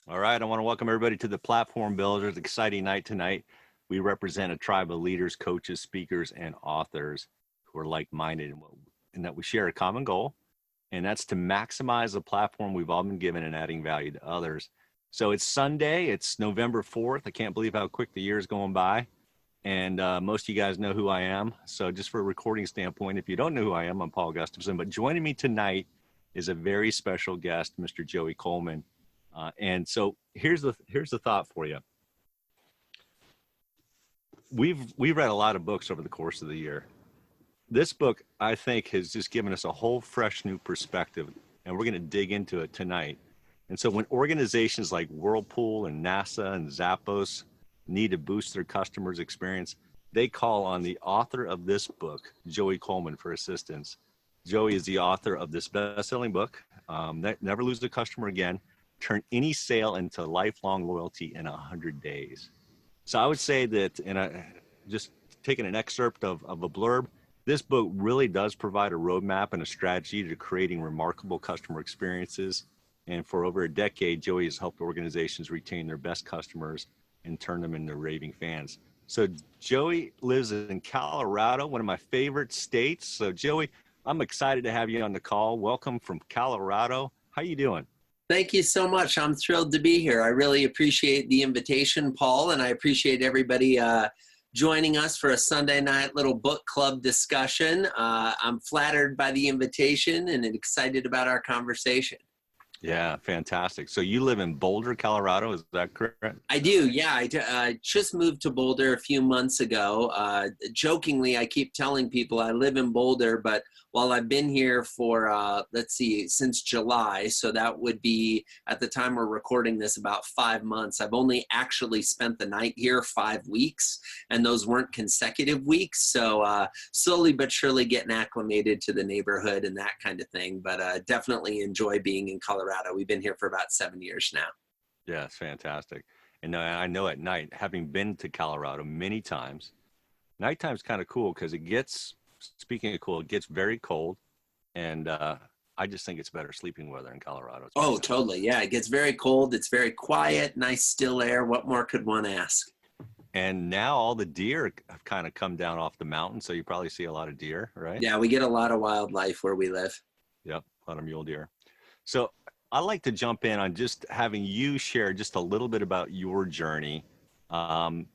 All right, I want to welcome everybody to the Platform Builders. Exciting night tonight. We represent a tribe of leaders, coaches, speakers, and authors who are like-minded in that we share a common goal, and that's to maximize the platform we've all been given and adding value to others. So it's Sunday. It's November 4th. I can't believe how quick the year is going by. And most of you guys know who I am. So just for a recording standpoint, if you don't know who I am, I'm Paul Gustafson. But joining me tonight is a very special guest, Mr. Joey Coleman. And so here's the thought for you. We've read a lot of books over the course of the year. This book, I think, has just given us a whole fresh new perspective, and we're going to dig into it tonight. And so when organizations like Whirlpool and NASA and Zappos need to boost their customers' experience, they call on the author of this book, Joey Coleman, for assistance. Joey is the author of this best-selling book, Never Lose a Customer Again, Turn Any Sale into Lifelong Loyalty in 100 Days. So I would say that, just taking an excerpt of a blurb, this book really does provide a roadmap and a strategy to creating remarkable customer experiences. And for over a decade, Joey has helped organizations retain their best customers and turn them into raving fans. So Joey lives in Colorado, one of my favorite states. So Joey, I'm excited to have you on the call. Welcome from Colorado. How you doing? Thank you so much. I'm thrilled to be here. I really appreciate the invitation, Paul, and I appreciate everybody joining us for a Sunday night little book club discussion. I'm flattered by the invitation and excited about our conversation. Yeah, fantastic. So you live in Boulder, Colorado, is that correct? I do, yeah. I just moved to Boulder a few months ago. Jokingly, I keep telling people I live in Boulder, but while I've been here for, since July, so that would be, at the time we're recording this, about 5 months. I've only actually spent the night here 5 weeks, and those weren't consecutive weeks. So slowly but surely getting acclimated to the neighborhood and that kind of thing. But definitely enjoy being in Colorado. We've been here for about 7 years now. Yeah, it's fantastic. And I know at night, having been to Colorado many times, nighttime's kind of cool because speaking of cool, it gets very cold. And I just think it's better sleeping weather in Colorado. Oh, totally. Yeah, it gets very cold. It's very quiet, nice still air. What more could one ask? And now all the deer have kind of come down off the mountain. So you probably see a lot of deer, right? Yeah, we get a lot of wildlife where we live. Yep, a lot of mule deer. So I'd like to jump in on just having you share just a little bit about your journey.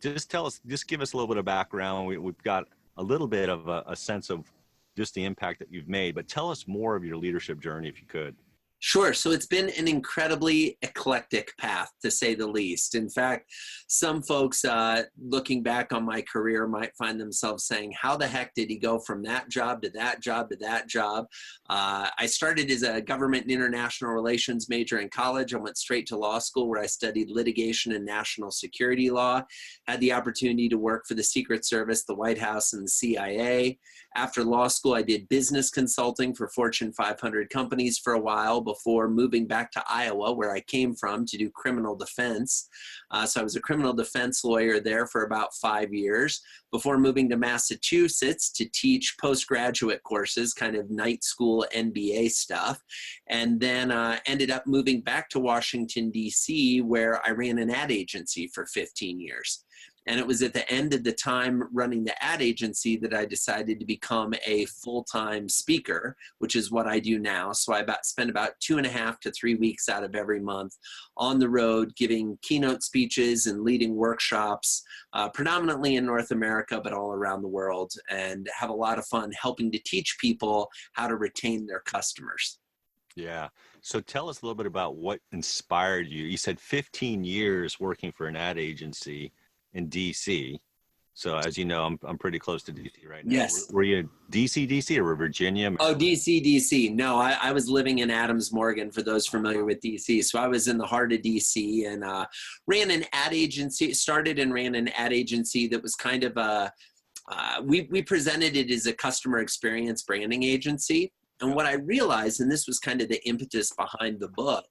Just give us a little bit of background. We've got a little bit of a sense of just the impact that you've made, but tell us more of your leadership journey if you could. Sure. So it's been an incredibly eclectic path, to say the least. In fact, some folks looking back on my career might find themselves saying, how the heck did he go from that job to that job to that job? I started as a government and international relations major in college. I went straight to law school where I studied litigation and national security law, had the opportunity to work for the Secret Service, the White House, and the CIA. After law school, I did business consulting for Fortune 500 companies for a while before moving back to Iowa, where I came from, to do criminal defense. So I was a criminal defense lawyer there for about 5 years before moving to Massachusetts to teach postgraduate courses, kind of night school MBA stuff, and then ended up moving back to Washington, D.C., where I ran an ad agency for 15 years. And it was at the end of the time running the ad agency that I decided to become a full-time speaker, which is what I do now. So I spend about 2.5 to 3 weeks out of every month on the road giving keynote speeches and leading workshops, predominantly in North America, but all around the world, and have a lot of fun helping to teach people how to retain their customers. Yeah. So tell us a little bit about what inspired you. You said 15 years working for an ad agency in DC. So as you know, I'm pretty close to DC right now. Yes. Were you DC or Virginia? Oh, DC. No, I was living in Adams Morgan, for those familiar with DC. So I was in the heart of DC and ran an ad agency, started and ran an ad agency that was kind of we presented it as a customer experience branding agency. And what I realized, and this was kind of the impetus behind the book,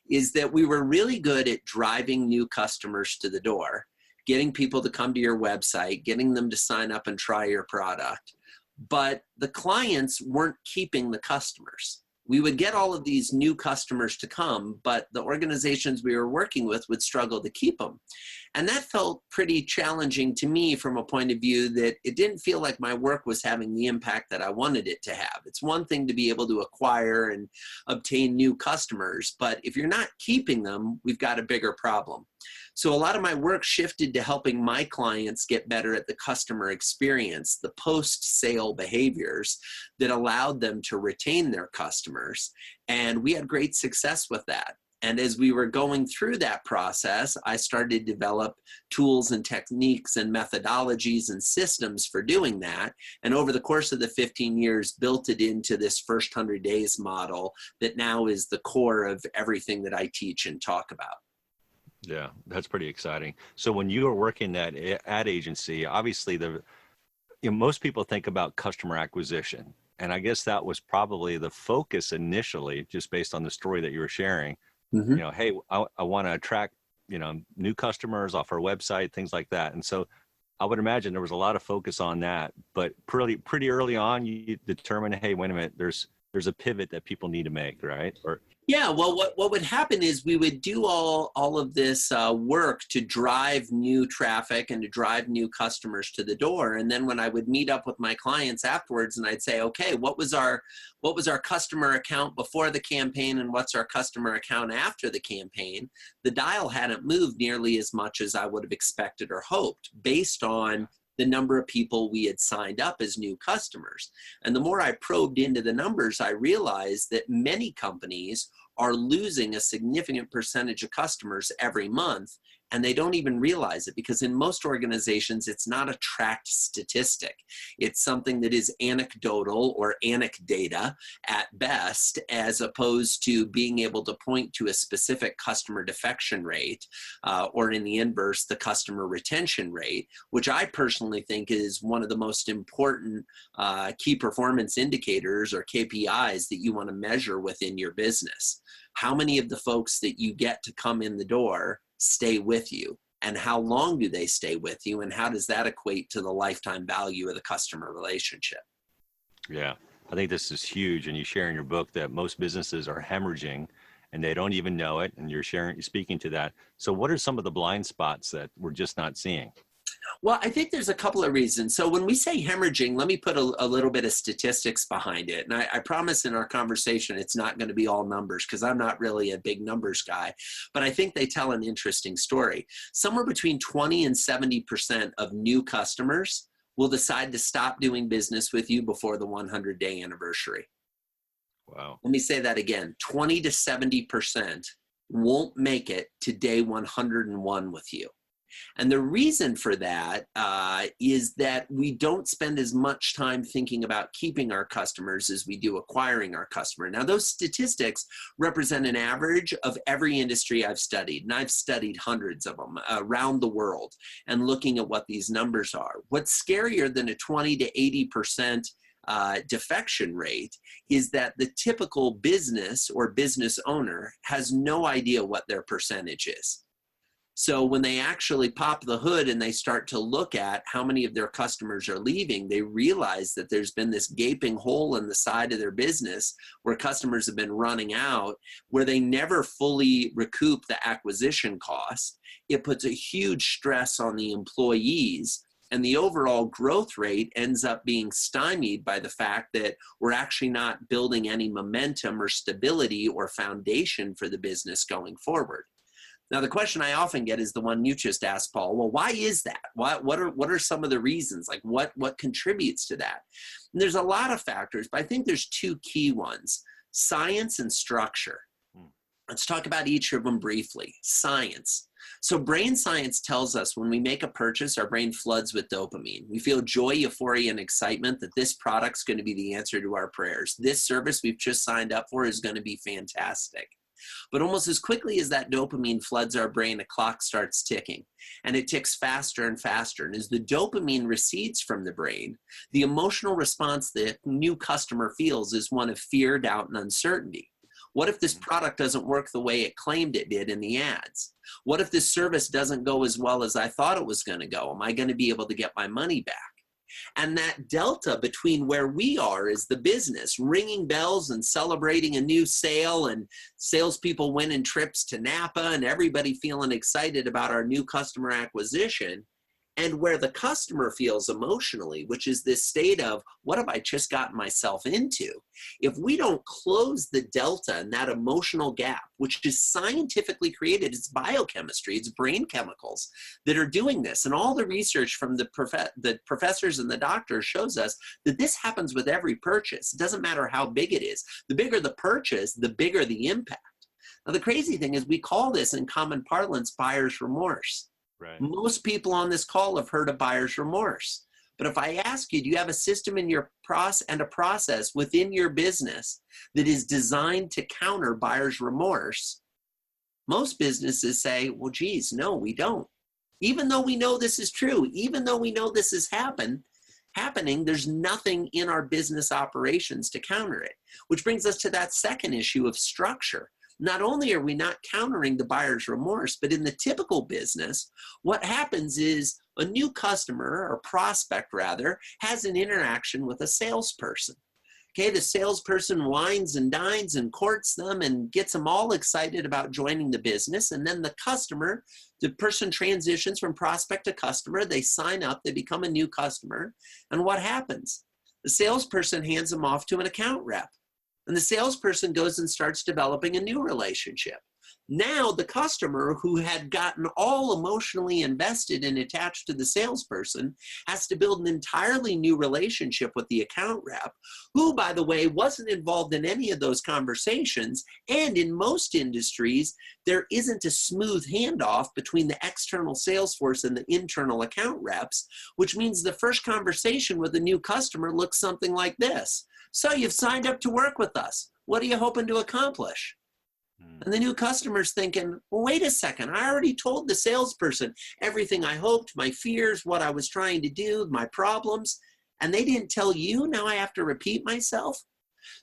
is that we were really good at driving new customers to the door, getting people to come to your website, getting them to sign up and try your product. But the clients weren't keeping the customers. we would get all of these new customers to come, but the organizations we were working with would struggle to keep them. And that felt pretty challenging to me from a point of view that it didn't feel like my work was having the impact that I wanted it to have. It's one thing to be able to acquire and obtain new customers, but if you're not keeping them, we've got a bigger problem. So a lot of my work shifted to helping my clients get better at the customer experience, the post-sale behaviors that allowed them to retain their customers. And we had great success with that. And as we were going through that process, I started to develop tools and techniques and methodologies and systems for doing that. And over the course of the 15 years, built it into this first 100 days model that now is the core of everything that I teach and talk about. Yeah, that's pretty exciting. So when you were working at ad agency, obviously most people think about customer acquisition. And I guess that was probably the focus initially, just based on the story that you were sharing. Mm-hmm. Hey, I want to attract, new customers off our website, things like that. And so I would imagine there was a lot of focus on that, but pretty early on, you determined, hey, wait a minute, there's a pivot that people need to make, right? Yeah, well, what would happen is we would do all of this work to drive new traffic and to drive new customers to the door. And then when I would meet up with my clients afterwards and I'd say, okay, what was our customer account before the campaign and what's our customer account after the campaign? The dial hadn't moved nearly as much as I would have expected or hoped based on the number of people we had signed up as new customers. And the more I probed into the numbers, I realized that many companies are losing a significant percentage of customers every month, and they don't even realize it because in most organizations, it's not a tracked statistic. It's something that is anecdotal or anecdata at best, as opposed to being able to point to a specific customer defection rate, or in the inverse, the customer retention rate, which I personally think is one of the most important key performance indicators or KPIs that you want to measure within your business. How many of the folks that you get to come in the door stay with you, and how long do they stay with you, and how does that equate to the lifetime value of the customer relationship? Yeah, I think this is huge. And you share in your book that most businesses are hemorrhaging and they don't even know it. And you're speaking to that. So what are some of the blind spots that we're just not seeing? Well, I think there's a couple of reasons. So when we say hemorrhaging, let me put a little bit of statistics behind it. And I promise in our conversation, it's not going to be all numbers because I'm not really a big numbers guy, but I think they tell an interesting story. Somewhere between 20 and 70% of new customers will decide to stop doing business with you before the 100-day anniversary. Wow. Let me say that again. 20 to 70% won't make it to day 101 with you. And the reason for that is that we don't spend as much time thinking about keeping our customers as we do acquiring our customer. Now, those statistics represent an average of every industry I've studied, and I've studied hundreds of them around the world and looking at what these numbers are. What's scarier than a 20 to 80% defection rate is that the typical business or business owner has no idea what their percentage is. So when they actually pop the hood and they start to look at how many of their customers are leaving, they realize that there's been this gaping hole in the side of their business where customers have been running out, where they never fully recoup the acquisition cost. It puts a huge stress on the employees, and the overall growth rate ends up being stymied by the fact that we're actually not building any momentum or stability or foundation for the business going forward. Now, the question I often get is the one you just asked, Paul. Well, why is that? What are some of the reasons? Like what contributes to that? And there's a lot of factors, but I think there's two key ones: science and structure. Let's talk about each of them briefly. Science. So brain science tells us when we make a purchase, our brain floods with dopamine. We feel joy, euphoria, and excitement that this product's going to be the answer to our prayers. This service we've just signed up for is going to be fantastic. But almost as quickly as that dopamine floods our brain, a clock starts ticking, and it ticks faster and faster. And as the dopamine recedes from the brain, the emotional response that new customer feels is one of fear, doubt, and uncertainty. What if this product doesn't work the way it claimed it did in the ads? What if this service doesn't go as well as I thought it was going to go? Am I going to be able to get my money back? And that delta between where we are as the business, ringing bells and celebrating a new sale and salespeople winning trips to Napa and everybody feeling excited about our new customer acquisition, and where the customer feels emotionally, which is this state of, what have I just gotten myself into? If we don't close the delta and that emotional gap, which is scientifically created, it's biochemistry, it's brain chemicals that are doing this. And all the research from the professors and the doctors shows us that this happens with every purchase. It doesn't matter how big it is. The bigger the purchase, the bigger the impact. Now, the crazy thing is we call this in common parlance buyer's remorse. Right. Most people on this call have heard of buyer's remorse. But if I ask you, do you have a system in your process within your business that is designed to counter buyer's remorse? Most businesses say, well, geez, no, we don't. Even though we know this is true, even though we know this is happening, there's nothing in our business operations to counter it. Which brings us to that second issue of structure. Not only are we not countering the buyer's remorse, but in the typical business, what happens is a new customer or prospect rather has an interaction with a salesperson. Okay, the salesperson wines and dines and courts them and gets them all excited about joining the business. And then the person transitions from prospect to customer. They sign up, they become a new customer. And what happens? The salesperson hands them off to an account rep. And the salesperson goes and starts developing a new relationship. Now the customer who had gotten all emotionally invested and attached to the salesperson has to build an entirely new relationship with the account rep, who, by the way, wasn't involved in any of those conversations. And in most industries, there isn't a smooth handoff between the external sales force and the internal account reps, which means the first conversation with a new customer looks something like this. So you've signed up to work with us. What are you hoping to accomplish? And the new customer's thinking, well, wait a second. I already told the salesperson everything I hoped, my fears, what I was trying to do, my problems, and they didn't tell you. Now I have to repeat myself.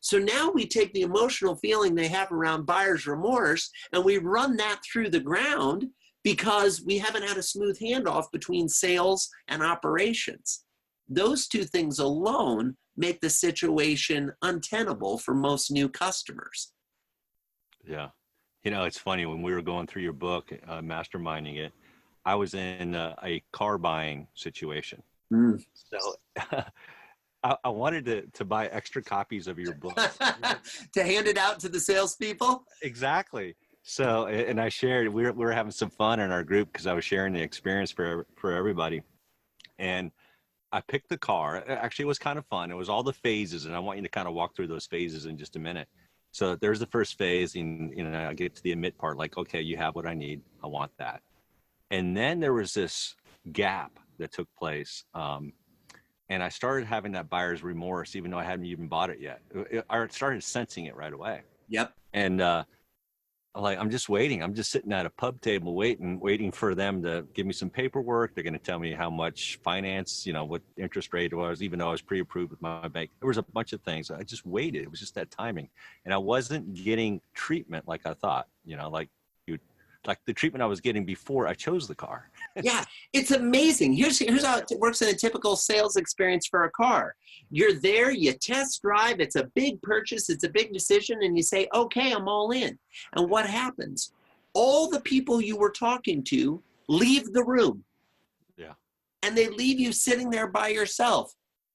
So now we take the emotional feeling they have around buyer's remorse and we run that through the ground because we haven't had a smooth handoff between sales and operations. Those two things alone make the situation untenable for most new customers. Yeah. It's funny, when we were going through your book, masterminding it, I was in a car buying situation. So I wanted to buy extra copies of your book. To hand it out to the salespeople? Exactly. So, and I shared, we were having some fun in our group because I was sharing the experience for everybody. And I picked the car. Actually, it was kind of fun. It was all the phases, and I want you to kind of walk through those phases in just a minute. So there's the first phase, and I get to the admit part, like, okay, you have what I need. I want that. And then there was this gap that took place. And I started having that buyer's remorse, even though I hadn't even bought it yet. I started sensing it right away. Yep. And I'm just waiting. I'm just sitting at a pub table waiting for them to give me some paperwork. They're going to tell me how much finance, what interest rate it was, even though I was pre-approved with my bank. There was a bunch of things. I just waited. It was just that timing. And I wasn't getting treatment like I thought, like the treatment I was getting before I chose the car. Yeah, it's amazing. Here's how it works in a typical sales experience for a car. You're there, you test drive, it's a big purchase, it's a big decision, and you say, okay, I'm all in. And what happens? All the people you were talking to leave the room. Yeah. And they leave you sitting there by yourself,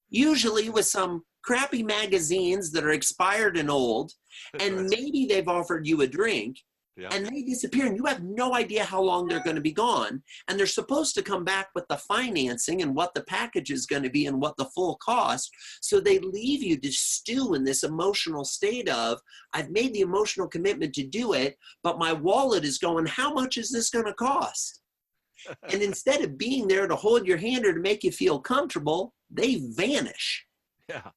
usually with some crappy magazines that are expired and old, and maybe they've offered you a drink. Yeah. And they disappear, and you have no idea how long they're going to be gone. And they're supposed to come back with the financing and what the package is going to be and what the full cost. So they leave you to stew in this emotional state of, I've made the emotional commitment to do it, but my wallet is going, how much is this going to cost? And instead of being there to hold your hand or to make you feel comfortable, they vanish. Yeah.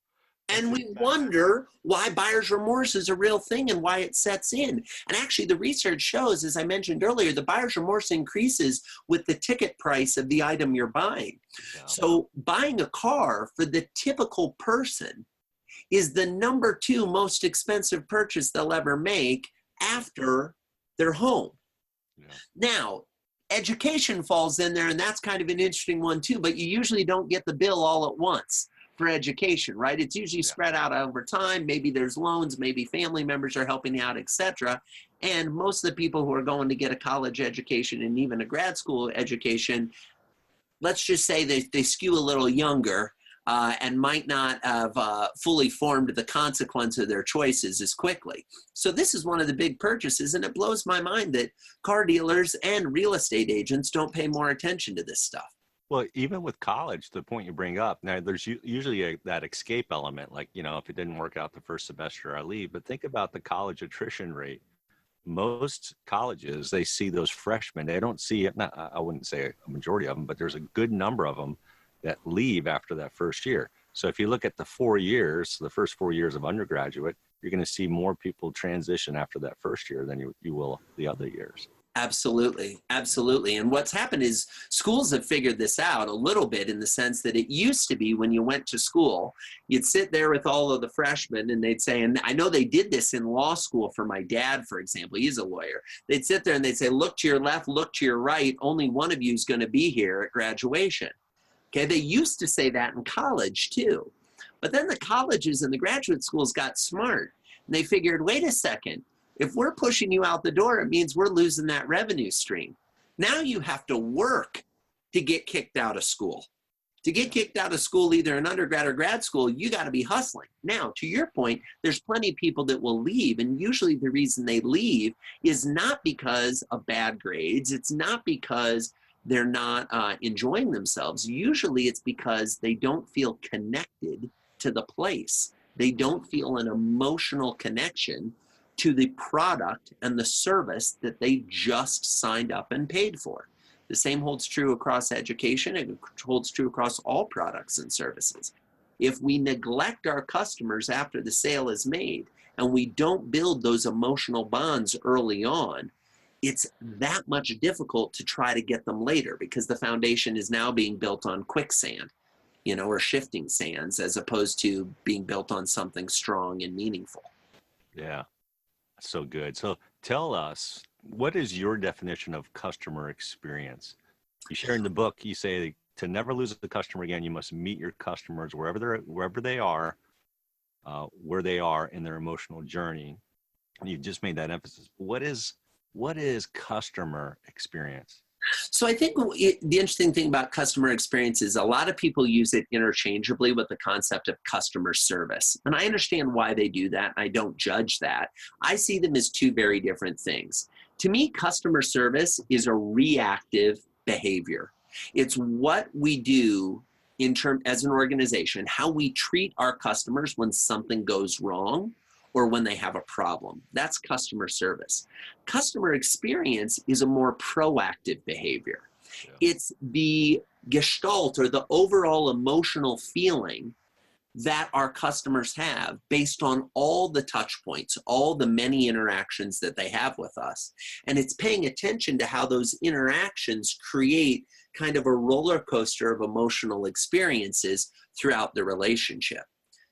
And we wonder why buyer's remorse is a real thing and why it sets in. And actually, the research shows, as I mentioned earlier, the buyer's remorse increases with the ticket price of the item you're buying. Yeah. So buying a car for the typical person is the number 2 most expensive purchase they'll ever make after their home. Yeah. Now, Education falls in there, and that's kind of an interesting one too, but you usually don't get the bill all at once for education, right? It's usually spread out over time. Maybe there's loans, maybe family members are helping out, etc. And most of the people who are going to get a college education and even a grad school education, let's just say they skew a little younger and might not have fully formed the consequence of their choices as quickly. So this is one of the big purchases, and it blows my mind that car dealers and real estate agents don't pay more attention to this stuff. Well, even with college, the point you bring up, now there's usually that escape element, like, you know, if it didn't work out the first semester, I leave. But think about the college attrition rate. Most colleges, they see those freshmen, they don't see it. Not, I wouldn't say a majority of them, but there's a good number of them that leave after that first year. So if you look at the 4 years, the first 4 years of undergraduate, you're going to see more people transition after that first year than you will the other years. Absolutely. Absolutely. And what's happened is schools have figured this out a little bit, in the sense that it used to be when you went to school, you'd sit there with all of the freshmen and they'd say, and I know they did this in law school for my dad, for example, he's a lawyer. They'd sit there and they'd say, look to your left, look to your right. Only one of you is going to be here at graduation. Okay. They used to say that in college too. But then the colleges and the graduate schools got smart, and they figured, wait a second. If we're pushing you out the door, it means we're losing that revenue stream. Now you have to work to get kicked out of school. To get kicked out of school, either in undergrad or grad school, you got to be hustling. Now, to your point, there's plenty of people that will leave, and usually the reason they leave is not because of bad grades. It's not because they're not enjoying themselves. Usually it's because they don't feel connected to the place. They don't feel an emotional connection to the product and the service that they just signed up and paid for. The same holds true across education. It holds true across all products and services. If we neglect our customers after the sale is made, and we don't build those emotional bonds early on, it's that much difficult to try to get them later, because the foundation is now being built on quicksand, you know, or shifting sands, as opposed to being built on something strong and meaningful. Yeah. So good. So tell us, what is your definition of customer experience? You share in the book, you say to never lose the customer again, you must meet your customers wherever they are, where they are in their emotional journey. And you just made that emphasis. What is customer experience? So I think the interesting thing about customer experience is a lot of people use it interchangeably with the concept of customer service. And I understand why they do that. I don't judge that. I see them as two very different things. To me, customer service is a reactive behavior. It's what we do as an organization, how we treat our customers when something goes wrong or when they have a problem. That's customer service. Customer experience is a more proactive behavior. Yeah. It's the gestalt, or the overall emotional feeling that our customers have based on all the touch points, all the many interactions that they have with us. And it's paying attention to how those interactions create kind of a roller coaster of emotional experiences throughout the relationship.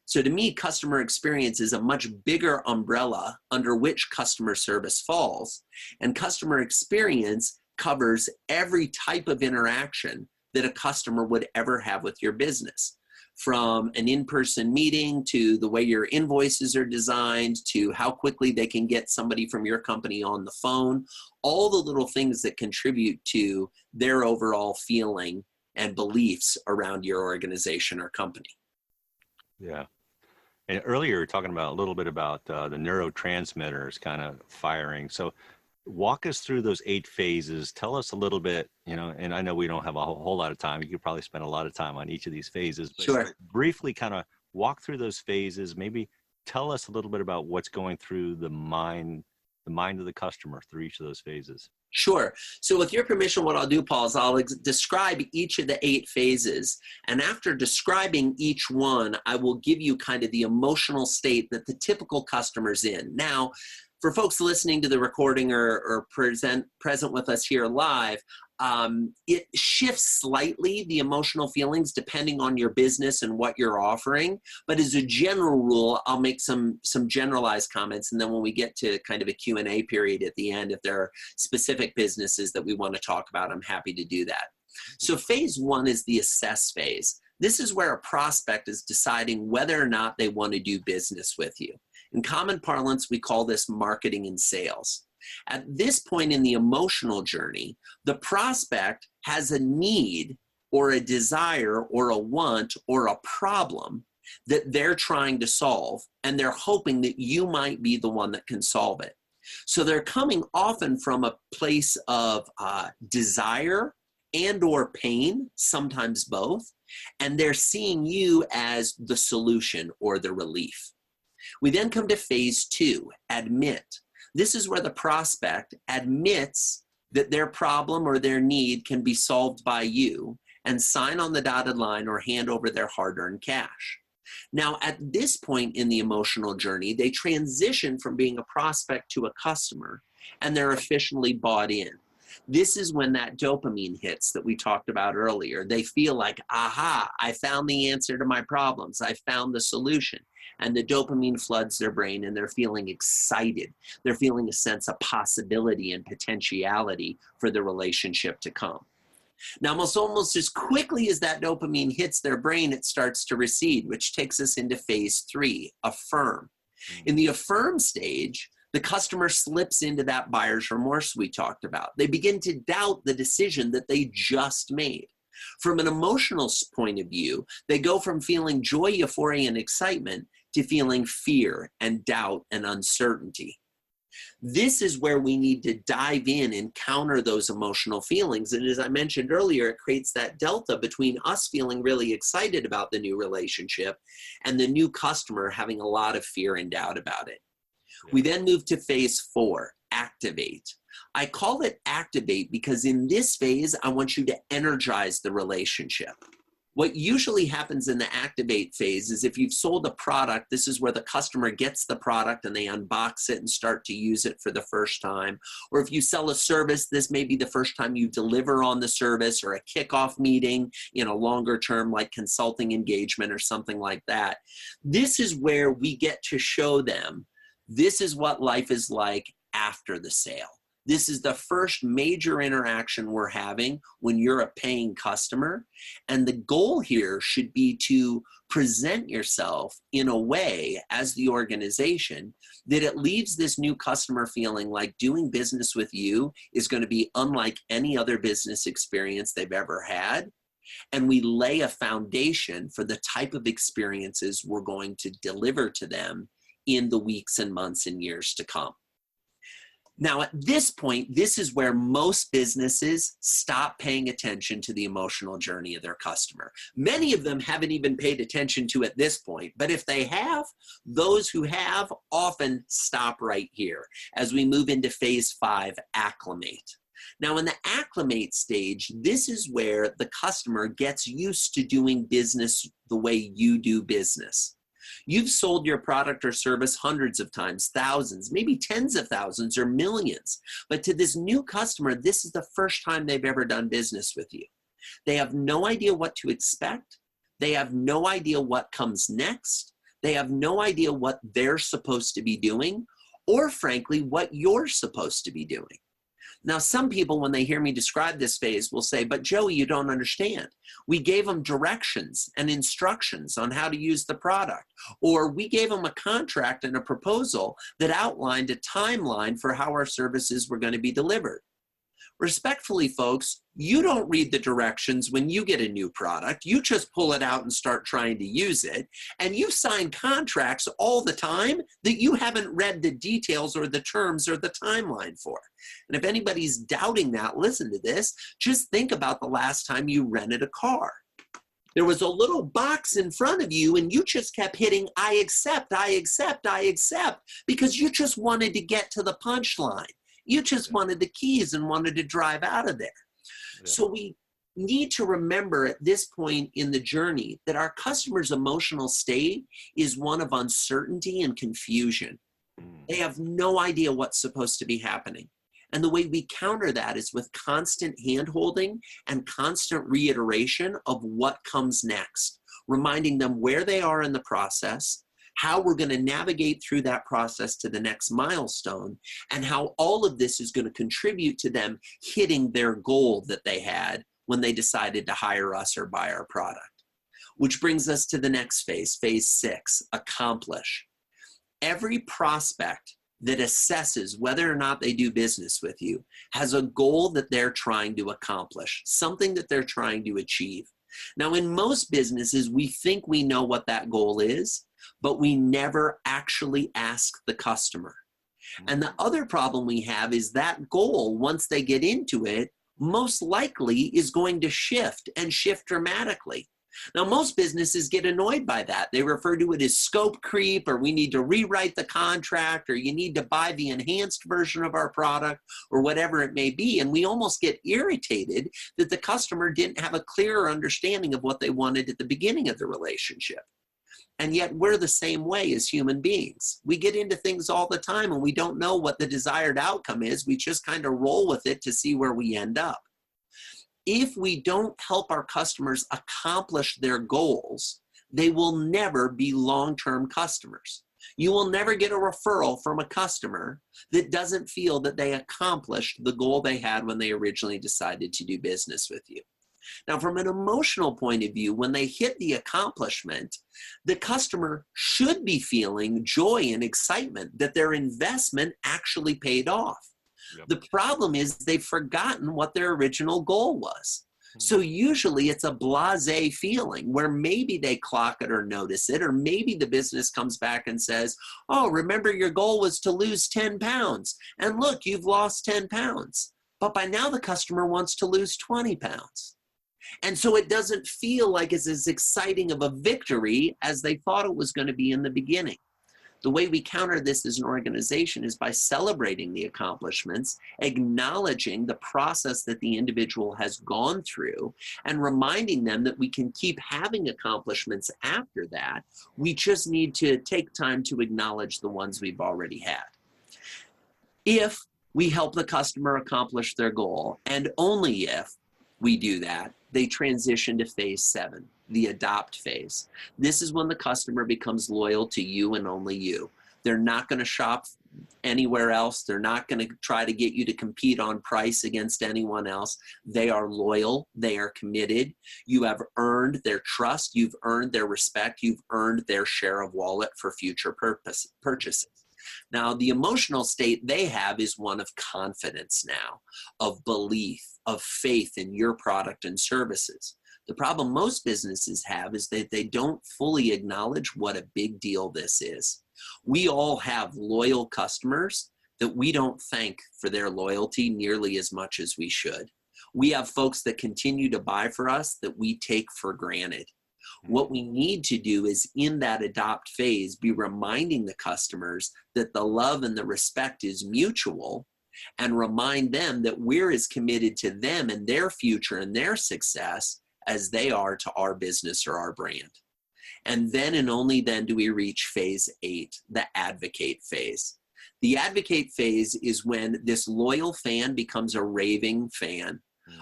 So to me, customer experience is a much bigger umbrella under which customer service falls. And customer experience covers every type of interaction that a customer would ever have with your business. From an in-person meeting, to the way your invoices are designed, to how quickly they can get somebody from your company on the phone, all the little things that contribute to their overall feeling and beliefs around your organization or company. Yeah. And earlier, you were talking about a little bit about the neurotransmitters kind of firing. So walk us through those 8 phases. Tell us a little bit, you know, and I know we don't have a whole lot of time. You could probably spend a lot of time on each of these phases. But sure. Briefly kind of walk through those phases. Maybe tell us a little bit about what's going through the mind of the customer through each of those phases. Sure. So with your permission, what I'll do, Paul, is I'll describe each of the 8 phases. And after describing each one, I will give you kind of the emotional state that the typical customer's in. Now, for folks listening to the recording or present with us here live, It shifts slightly, the emotional feelings, depending on your business and what you're offering. But as a general rule, I'll make some generalized comments. And then when we get to kind of a Q&A period at the end, if there are specific businesses that we want to talk about, I'm happy to do that. So phase one is the assess phase. This is where a prospect is deciding whether or not they want to do business with you. In common parlance, we call this marketing and sales. At this point in the emotional journey, the prospect has a need or a desire or a want or a problem that they're trying to solve, and they're hoping that you might be the one that can solve it. So they're coming often from a place of desire and or pain, sometimes both, and they're seeing you as the solution or the relief. We then come to phase two, admit. This is where the prospect admits that their problem or their need can be solved by you and sign on the dotted line or hand over their hard-earned cash. Now, at this point in the emotional journey, they transition from being a prospect to a customer, and they're officially bought in. This is when that dopamine hits that we talked about earlier. They feel like, aha, I found the answer to my problems. I found the solution. And the dopamine floods their brain, and they're feeling excited. They're feeling a sense of possibility and potentiality for the relationship to come. Now, almost as quickly as that dopamine hits their brain, it starts to recede, which takes us into phase three, affirm. In the affirm stage, the customer slips into that buyer's remorse we talked about. They begin to doubt the decision that they just made. From an emotional point of view, they go from feeling joy, euphoria, and excitement to feeling fear and doubt and uncertainty. This is where we need to dive in and counter those emotional feelings. And as I mentioned earlier, it creates that delta between us feeling really excited about the new relationship and the new customer having a lot of fear and doubt about it. We then move to phase four, activate. I call it activate because in this phase, I want you to energize the relationship. What usually happens in the activate phase is if you've sold a product, this is where the customer gets the product and they unbox it and start to use it for the first time. Or if you sell a service, this may be the first time you deliver on the service, or a kickoff meeting in a longer term like consulting engagement or something like that. This is where we get to show them this is what life is like after the sale. This is the first major interaction we're having when you're a paying customer. And the goal here should be to present yourself in a way as the organization that it leaves this new customer feeling like doing business with you is going to be unlike any other business experience they've ever had. And we lay a foundation for the type of experiences we're going to deliver to them in the weeks and months and years to come. Now, at this point, this is where most businesses stop paying attention to the emotional journey of their customer. Many of them haven't even paid attention to at this point, but if they have, those who have often stop right here as we move into phase five, acclimate. Now, in the acclimate stage, this is where the customer gets used to doing business the way you do business. You've sold your product or service hundreds of times, thousands, maybe tens of thousands or millions. But to this new customer, this is the first time they've ever done business with you. They have no idea what to expect. They have no idea what comes next. They have no idea what they're supposed to be doing, or frankly, what you're supposed to be doing. Now, some people, when they hear me describe this phase, will say, but Joey, you don't understand. We gave them directions and instructions on how to use the product, or we gave them a contract and a proposal that outlined a timeline for how our services were going to be delivered. Respectfully, folks, you don't read the directions when you get a new product. You just pull it out and start trying to use it. And you sign contracts all the time that you haven't read the details or the terms or the timeline for. And if anybody's doubting that, listen to this. Just think about the last time you rented a car. There was a little box in front of you and you just kept hitting, I accept, I accept, I accept, because you just wanted to get to the punchline. You just wanted the keys and wanted to drive out of there. Yeah. So we need to remember at this point in the journey that our customer's emotional state is one of uncertainty and confusion. They have no idea what's supposed to be happening. And the way we counter that is with constant hand-holding and constant reiteration of what comes next, reminding them where they are in the process, how we're going to navigate through that process to the next milestone, and how all of this is going to contribute to them hitting their goal that they had when they decided to hire us or buy our product. Which brings us to the next phase, phase 6, accomplish. Every prospect that assesses whether or not they do business with you has a goal that they're trying to accomplish, something that they're trying to achieve. Now, in most businesses, we think we know what that goal is, but we never actually ask the customer. And the other problem we have is that goal, once they get into it, most likely is going to shift and shift dramatically. Now, most businesses get annoyed by that. They refer to it as scope creep, or we need to rewrite the contract, or you need to buy the enhanced version of our product, or whatever it may be. And we almost get irritated that the customer didn't have a clearer understanding of what they wanted at the beginning of the relationship. And yet we're the same way as human beings. We get into things all the time and we don't know what the desired outcome is. We just kind of roll with it to see where we end up. If we don't help our customers accomplish their goals, they will never be long-term customers. You will never get a referral from a customer that doesn't feel that they accomplished the goal they had when they originally decided to do business with you. Now, from an emotional point of view, when they hit the accomplishment, the customer should be feeling joy and excitement that their investment actually paid off. Yep. The problem is they've forgotten what their original goal was. So usually it's a blasé feeling where maybe they clock it or notice it, or maybe the business comes back and says, oh, remember your goal was to lose 10 pounds. And look, you've lost 10 pounds. But by now the customer wants to lose 20 pounds. And so it doesn't feel like it's as exciting of a victory as they thought it was going to be in the beginning. The way we counter this as an organization is by celebrating the accomplishments, acknowledging the process that the individual has gone through, and reminding them that we can keep having accomplishments after that. We just need to take time to acknowledge the ones we've already had. If we help the customer accomplish their goal, and only if we do that, they transition to phase 7, the adopt phase. This is when the customer becomes loyal to you and only you. They're not going to shop anywhere else. They're not going to try to get you to compete on price against anyone else. They are loyal. They are committed. You have earned their trust. You've earned their respect. You've earned their share of wallet for future purchases. Now, the emotional state they have is one of confidence now, of belief, of faith in your product and services. The problem most businesses have is that they don't fully acknowledge what a big deal this is. We all have loyal customers that we don't thank for their loyalty nearly as much as we should. We have folks that continue to buy for us that we take for granted. What we need to do is, in that adopt phase, be reminding the customers that the love and the respect is mutual, and remind them that we're as committed to them and their future and their success as they are to our business or our brand. And then and only then do we reach phase 8, the advocate phase. The advocate phase is when this loyal fan becomes a raving fan,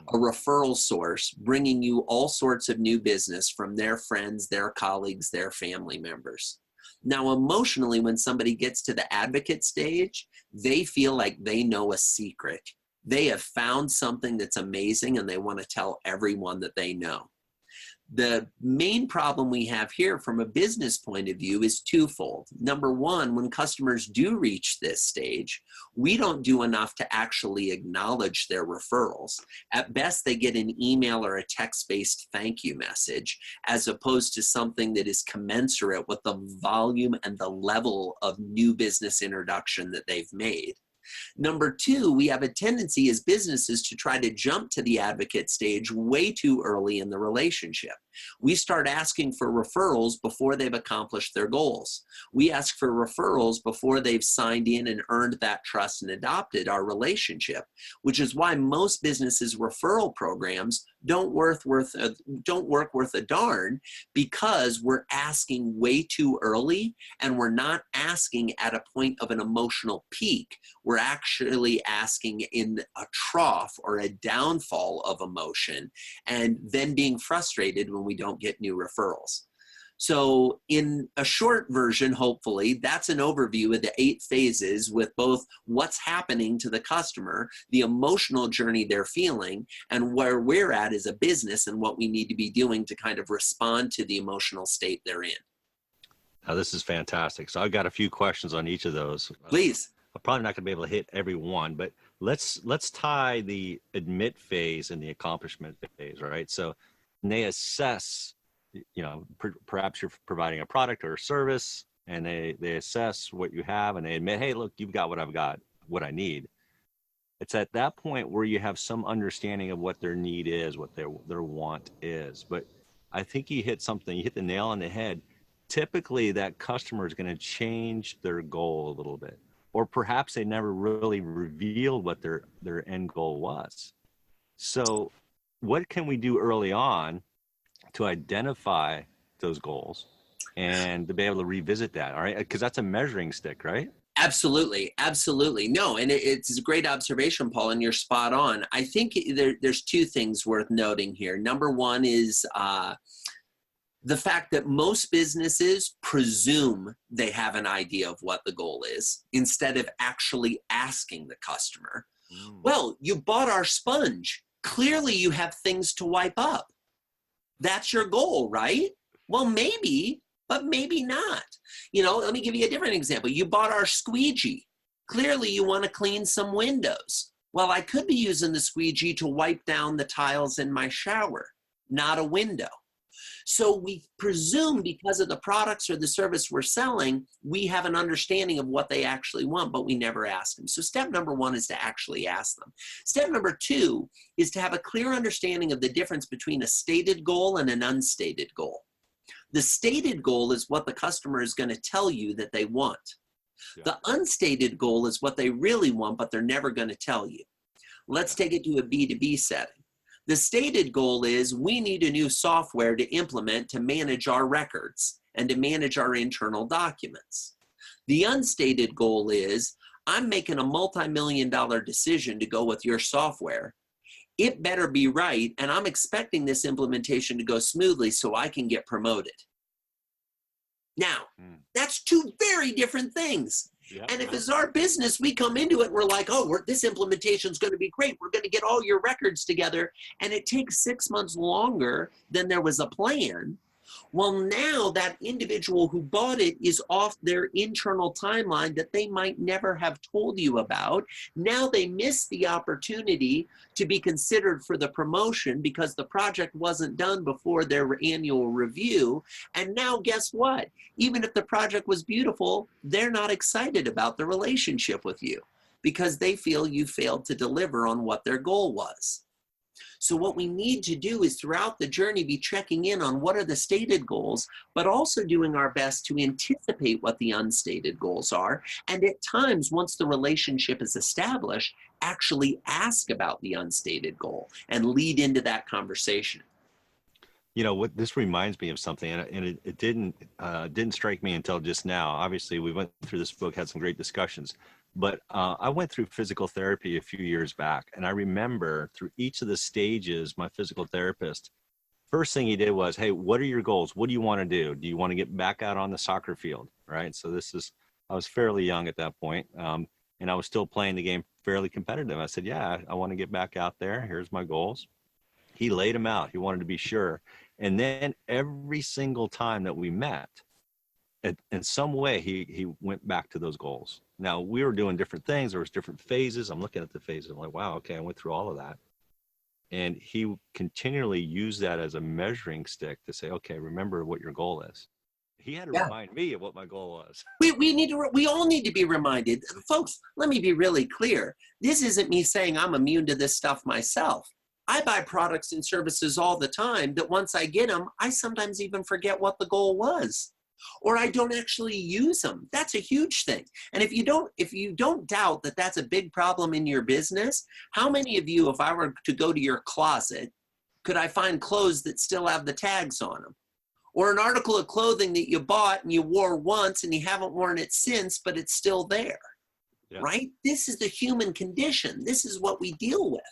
a referral source, bringing you all sorts of new business from their friends, their colleagues, their family members. Now, emotionally, when somebody gets to the advocate stage, they feel like they know a secret. They have found something that's amazing and they want to tell everyone that they know. The main problem we have here from a business point of view is twofold. Number one, when customers do reach this stage, we don't do enough to actually acknowledge their referrals. At best, they get an email or a text-based thank you message, as opposed to something that is commensurate with the volume and the level of new business introduction that they've made. Number two, we have a tendency as businesses to try to jump to the advocate stage way too early in the relationship. We start asking for referrals before they've accomplished their goals. We ask for referrals before they've signed in and earned that trust and adopted our relationship, which is why most businesses' referral programs don't work worth a darn, because we're asking way too early, and we're not asking at a point of an emotional peak. We're actually asking in a trough or a downfall of emotion, and then being frustrated when we don't get new referrals. So in a short version, hopefully, that's an overview of the 8 phases with both what's happening to the customer, the emotional journey they're feeling, and where we're at as a business and what we need to be doing to kind of respond to the emotional state they're in. Now, this is fantastic. So I've got a few questions on each of those. Please. I'm probably not going to be able to hit every one, but let's tie the admit phase and the accomplishment phase, right? So when they assess, perhaps you're providing a product or a service, and they assess what you have, and they admit, hey, look, you've got what I've got, what I need. It's at that point where you have some understanding of what their need is, what their want is. But I think you hit the nail on the head. Typically, that customer is going to change their goal a little bit, or perhaps they never really revealed what their end goal was. So what can we do early on to identify those goals and to be able to revisit that? All right, because that's a measuring stick, right? Absolutely. Absolutely. No, and it's a great observation, Paul, and you're spot on. I think there's 2 things worth noting here. Number one is the fact that most businesses presume they have an idea of what the goal is instead of actually asking the customer. Well, you bought our sponge. Clearly you have things to wipe up. That's your goal, right? Well, maybe, but maybe not. Let me give you a different example. You bought our squeegee. Clearly you want to clean some windows. Well, I could be using the squeegee to wipe down the tiles in my shower, not a window. So we presume because of the products or the service we're selling, we have an understanding of what they actually want, but we never ask them. So step number 1 is to actually ask them. Step number 2 is to have a clear understanding of the difference between a stated goal and an unstated goal. The stated goal is what the customer is going to tell you that they want. Yeah. The unstated goal is what they really want, but they're never going to tell you. Let's take it to a B2B setting. The stated goal is we need a new software to implement to manage our records and to manage our internal documents. The unstated goal is I'm making a multi-million-dollar decision to go with your software. It better be right, and I'm expecting this implementation to go smoothly so I can get promoted. Now, that's 2 very different things. Yeah. And if it's our business, we come into it, we're like, oh, this implementation is going to be great. We're going to get all your records together. And it takes 6 months longer than there was a plan. Well, now that individual who bought it is off their internal timeline that they might never have told you about. Now they miss the opportunity to be considered for the promotion because the project wasn't done before their annual review. And now guess what? Even if the project was beautiful, they're not excited about the relationship with you because they feel you failed to deliver on what their goal was. So what we need to do is throughout the journey be checking in on what are the stated goals, but also doing our best to anticipate what the unstated goals are. And at times, once the relationship is established, actually ask about the unstated goal and lead into that conversation. What this reminds me of something, and it didn't strike me until just now. Obviously, we went through this book, had some great discussions. But I went through physical therapy a few years back, and I remember through each of the stages, my physical therapist, first thing he did was, hey, what are your goals? What do you want to do? Do you want to get back out on the soccer field, right? So I was fairly young at that point, and I was still playing the game fairly competitive. I said, yeah, I want to get back out there. Here's my goals. He laid them out. He wanted to be sure. And then every single time that we met, in some way, he went back to those goals. Now, we were doing different things. There was different phases. I'm looking at the phases. I'm like, wow, okay, I went through all of that. And he continually used that as a measuring stick to say, okay, remember what your goal is. He had to remind me of what my goal was. We all need to be reminded. Folks, let me be really clear. This isn't me saying I'm immune to this stuff myself. I buy products and services all the time that once I get them, I sometimes even forget what the goal was, or I don't actually use them. That's a huge thing. And if you don't doubt that that's a big problem in your business, how many of you, if I were to go to your closet, could I find clothes that still have the tags on them? Or an article of clothing that you bought and you wore once and you haven't worn it since, but it's still there, right? This is the human condition. This is what we deal with.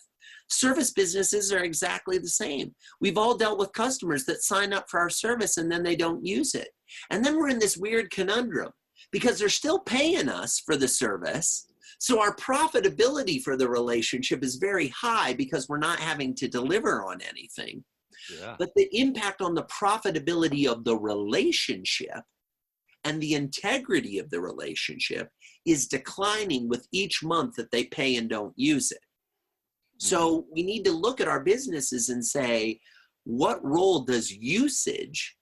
Service businesses are exactly the same. We've all dealt with customers that sign up for our service and then they don't use it. And then we're in this weird conundrum because they're still paying us for the service. So our profitability for the relationship is very high because we're not having to deliver on anything. Yeah. But the impact on the profitability of the relationship and the integrity of the relationship is declining with each month that they pay and don't use it. So we need to look at our businesses and say, what role does usage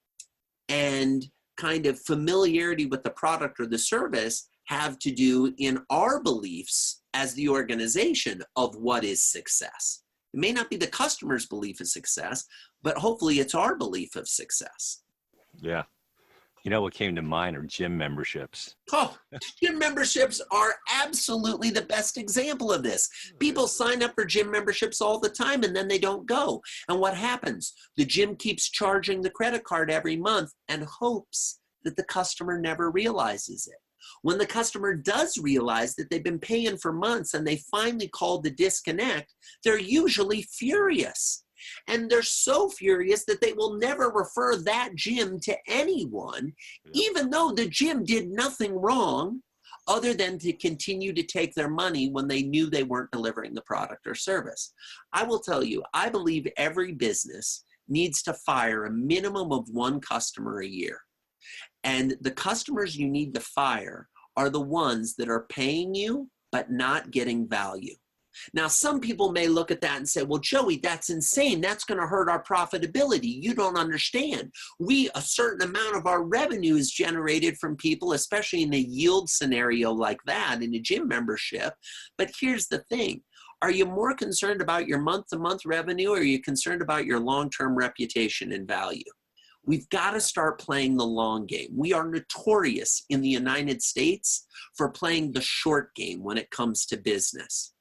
and kind of familiarity with the product or the service have to do in our beliefs as the organization of what is success? It may not be the customer's belief of success, but hopefully it's our belief of success. Yeah. You know what came to mind are gym memberships. Oh, gym memberships are absolutely the best example of this. People sign up for gym memberships all the time and then they don't go. And what happens? The gym keeps charging the credit card every month and hopes that the customer never realizes it. When the customer does realize that they've been paying for months and they finally called the disconnect, they're usually furious. And they're so furious that they will never refer that gym to anyone, even though the gym did nothing wrong other than to continue to take their money when they knew they weren't delivering the product or service. I will tell you, I believe every business needs to fire a minimum of one customer a year. And the customers you need to fire are the ones that are paying you but not getting value. Now, some people may look at that and say, well, Joey, that's insane. That's going to hurt our profitability. You don't understand. A certain amount of our revenue is generated from people, especially in a yield scenario like that in a gym membership. But here's the thing. Are you more concerned about your month-to-month revenue, or are you concerned about your long-term reputation and value? We've got to start playing the long game. We are notorious in the United States for playing the short game when it comes to business.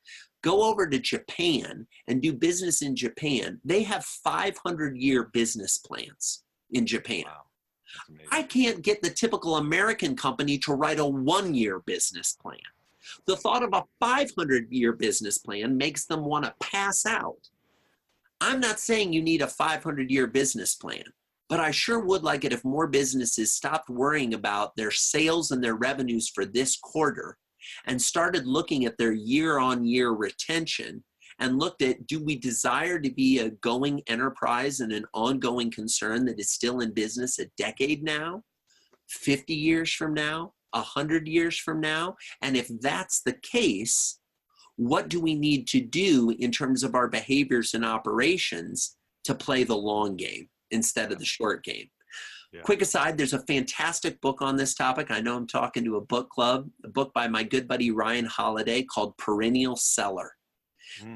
Go over to Japan and do business in Japan. They have 500-year business plans in Japan. Wow. I can't get the typical American company to write a 1-year business plan. The thought of a 500-year business plan makes them want to pass out. I'm not saying you need a 500-year business plan, but I sure would like it if more businesses stopped worrying about their sales and their revenues for this quarter and started looking at their year-on-year retention and looked at, do we desire to be a going enterprise and an ongoing concern that is still in business a decade now, 50 years from now, 100 years from now? And if that's the case, what do we need to do in terms of our behaviors and operations to play the long game instead of the short game? Yeah. Quick aside, there's a fantastic book on this topic. I know I'm talking to a book club, a book by my good buddy Ryan Holiday called Perennial Seller.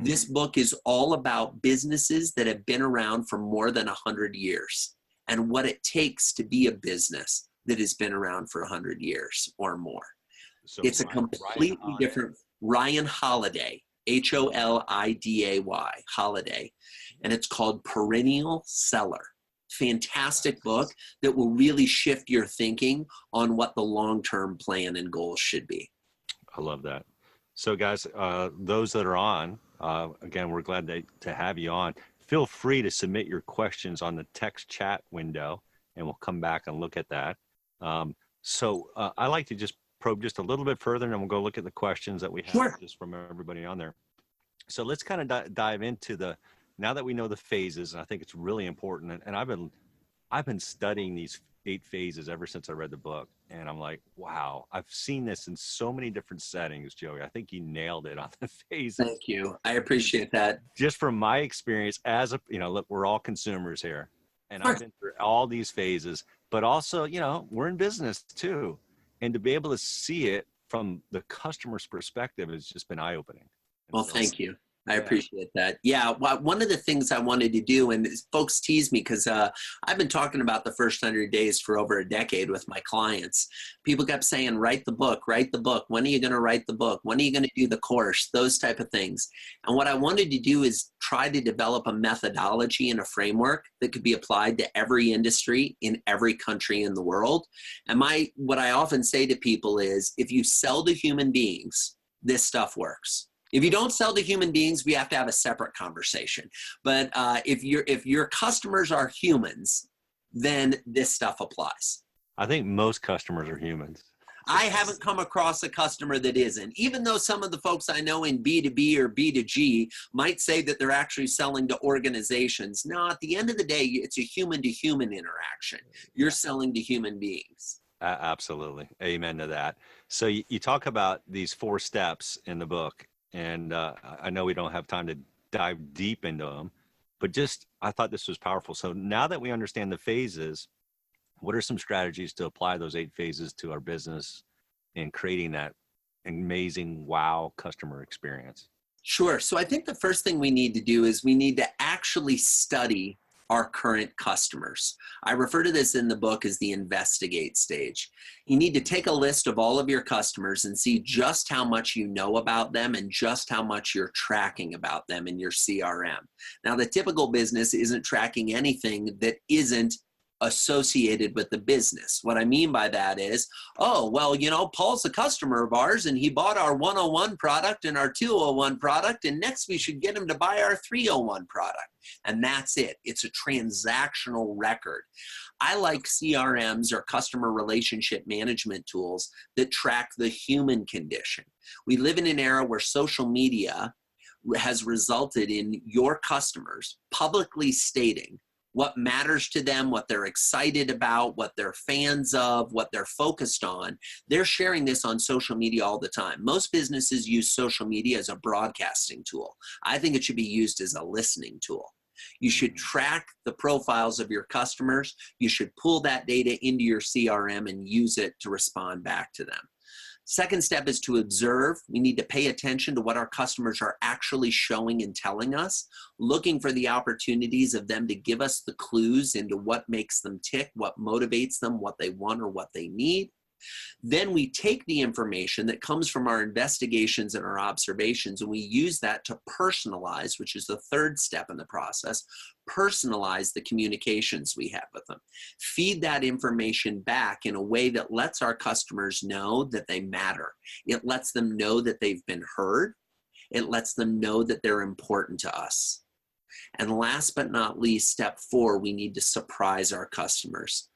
This book is all about businesses that have been around for more than 100 years and what it takes to be a business that has been around for 100 years or more. So it's a completely different Ryan Holiday, Holiday, Holiday, and it's called Perennial Seller. Fantastic book that will really shift your thinking on what the long-term plan and goals should be. I love that. So guys, those that are on, again, we're glad to have you on. Feel free to submit your questions on the text chat window and we'll come back and look at that. I like to just probe just a little bit further and then we'll go look at the questions that we have just from everybody on there. So let's kind of dive into now that we know the phases, and I think it's really important, and I've been studying these 8 phases ever since I read the book, and I'm like, wow, I've seen this in so many different settings, Joey. I think you nailed it on the phases. Thank you. I appreciate that. Just from my experience look, we're all consumers here, and I've been through all these phases, but also, we're in business too, and to be able to see it from the customer's perspective has just been eye-opening. Well, thank you. I appreciate that. Yeah, one of the things I wanted to do, and folks tease me because I've been talking about the first 100 days for over a decade with my clients. People kept saying, write the book, write the book. When are you going to write the book? When are you going to do the course? Those type of things. And what I wanted to do is try to develop a methodology and a framework that could be applied to every industry in every country in the world. And what I often say to people is, if you sell to human beings, this stuff works. If you don't sell to human beings, we have to have a separate conversation. But if your customers are humans, then this stuff applies. I think most customers are humans. I haven't come across a customer that isn't, even though some of the folks I know in B2B or B2G might say that they're actually selling to organizations. No, at the end of the day, it's a human-to-human interaction. You're selling to human beings. Absolutely. Amen to that. So you talk about these 4 steps in the book. And I know we don't have time to dive deep into them, but I thought this was powerful. So now that we understand the phases, what are some strategies to apply those 8 phases to our business and creating that amazing wow customer experience? Sure. So I think the first thing we need to do is we need to actually study our current customers. I refer to this in the book as the investigate stage. You need to take a list of all of your customers and see just how much you know about them and just how much you're tracking about them in your CRM. Now, the typical business isn't tracking anything that isn't associated with the business. What I mean by that is, oh, well, Paul's a customer of ours and he bought our 101 product and our 201 product, and next we should get him to buy our 301 product. And that's it. It's a transactional record. I like CRMs or customer relationship management tools that track the human condition. We live in an era where social media has resulted in your customers publicly stating what matters to them, what they're excited about, what they're fans of, what they're focused on. They're sharing this on social media all the time. Most businesses use social media as a broadcasting tool. I think it should be used as a listening tool. You should track the profiles of your customers. You should pull that data into your CRM and use it to respond back to them. Second step is to observe. We need to pay attention to what our customers are actually showing and telling us, looking for the opportunities of them to give us the clues into what makes them tick, what motivates them, what they want or what they need. Then we take the information that comes from our investigations and our observations, and we use that to personalize, which is the third step in the process, personalize the communications we have with them. Feed that information back in a way that lets our customers know that they matter. It lets them know that they've been heard. It lets them know that they're important to us. And last but not least, step 4, we need to surprise our customers.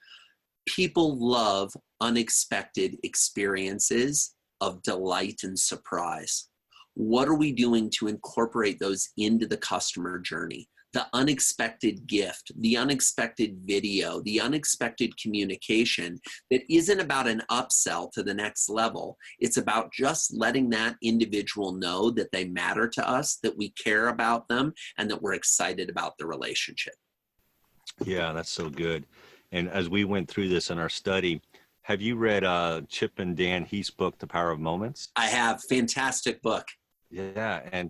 People love unexpected experiences of delight and surprise. What are we doing to incorporate those into the customer journey? The unexpected gift, the unexpected video, the unexpected communication that isn't about an upsell to the next level. It's about just letting that individual know that they matter to us, that we care about them, and that we're excited about the relationship. Yeah, that's so good. And as we went through this in our study, have you read Chip and Dan Heath's book, The Power of Moments? I have. Fantastic book. Yeah. And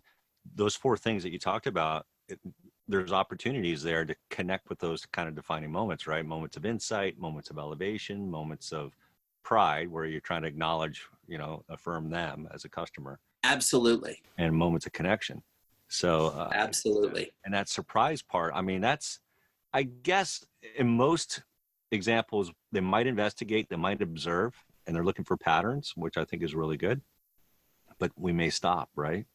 those 4 things that you talked about, there's opportunities there to connect with those kind of defining moments, right? Moments of insight, moments of elevation, moments of pride, where you're trying to acknowledge, affirm them as a customer. Absolutely. And moments of connection. So absolutely. And that surprise part, I guess in most examples, they might investigate, they might observe, and they're looking for patterns, which I think is really good. But we may stop, right?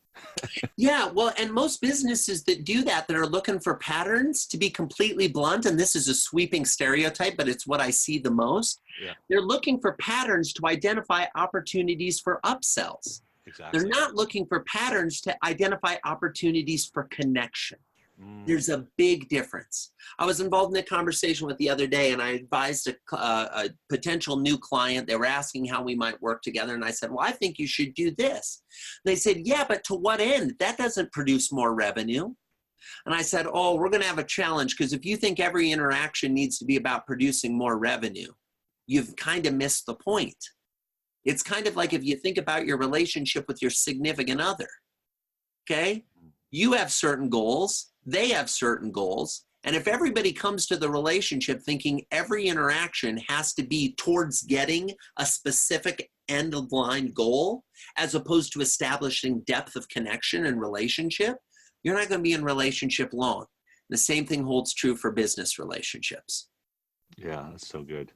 Yeah, well, and most businesses that do that are looking for patterns, to be completely blunt, and this is a sweeping stereotype, but it's what I see the most. Yeah. They're looking for patterns to identify opportunities for upsells. Exactly. They're not looking for patterns to identify opportunities for connection. There's a big difference. I was involved in a conversation with the other day, and I advised a potential new client. They were asking how we might work together, and I said, well, I think you should do this. They said, yeah, but to what end? That doesn't produce more revenue. And I said, oh, we're going to have a challenge, because if you think every interaction needs to be about producing more revenue, you've kind of missed the point. It's kind of like if you think about your relationship with your significant other, okay? You have certain goals. They have certain goals. And if everybody comes to the relationship thinking every interaction has to be towards getting a specific end of line goal, as opposed to establishing depth of connection and relationship, you're not going to be in relationship long. The same thing holds true for business relationships. Yeah, that's so good.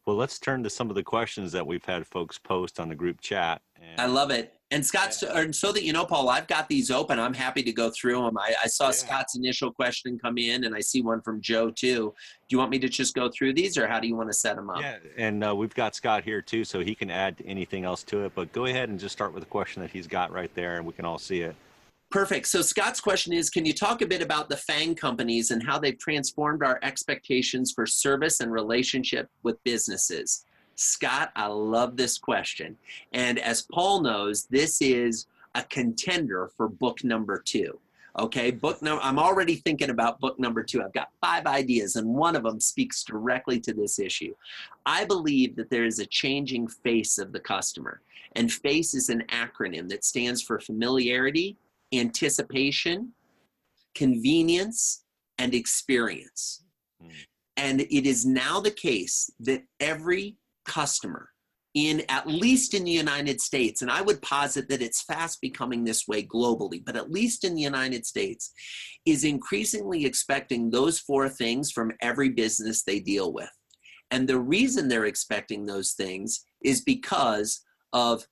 Well, let's turn to some of the questions that we've had folks post on the group chat. I love it. And Scott, so that you know, Paul, I've got these open. I'm happy to go through them. I saw Scott's initial question come in, and I see one from Joe too. Do you want me to just go through these, or how do you want to set them up? Yeah, and we've got Scott here too, so he can add anything else to it. But go ahead and just start with the question that he's got right there, and we can all see it. Perfect. So Scott's question is, can you talk a bit about the FANG companies and how they've transformed our expectations for service and relationship with businesses? Scott, I love this question. And as Paul knows, this is a contender for book number 2. Okay, I'm already thinking about book number 2. I've got 5 ideas, and one of them speaks directly to this issue. I believe that there is a changing face of the customer. And FACE is an acronym that stands for familiarity, anticipation, convenience, and experience. And it is now the case that every customer at least in the United States, and I would posit that it's fast becoming this way globally, but at least in the United States, is increasingly expecting those 4 things from every business they deal with. And the reason they're expecting those things is because of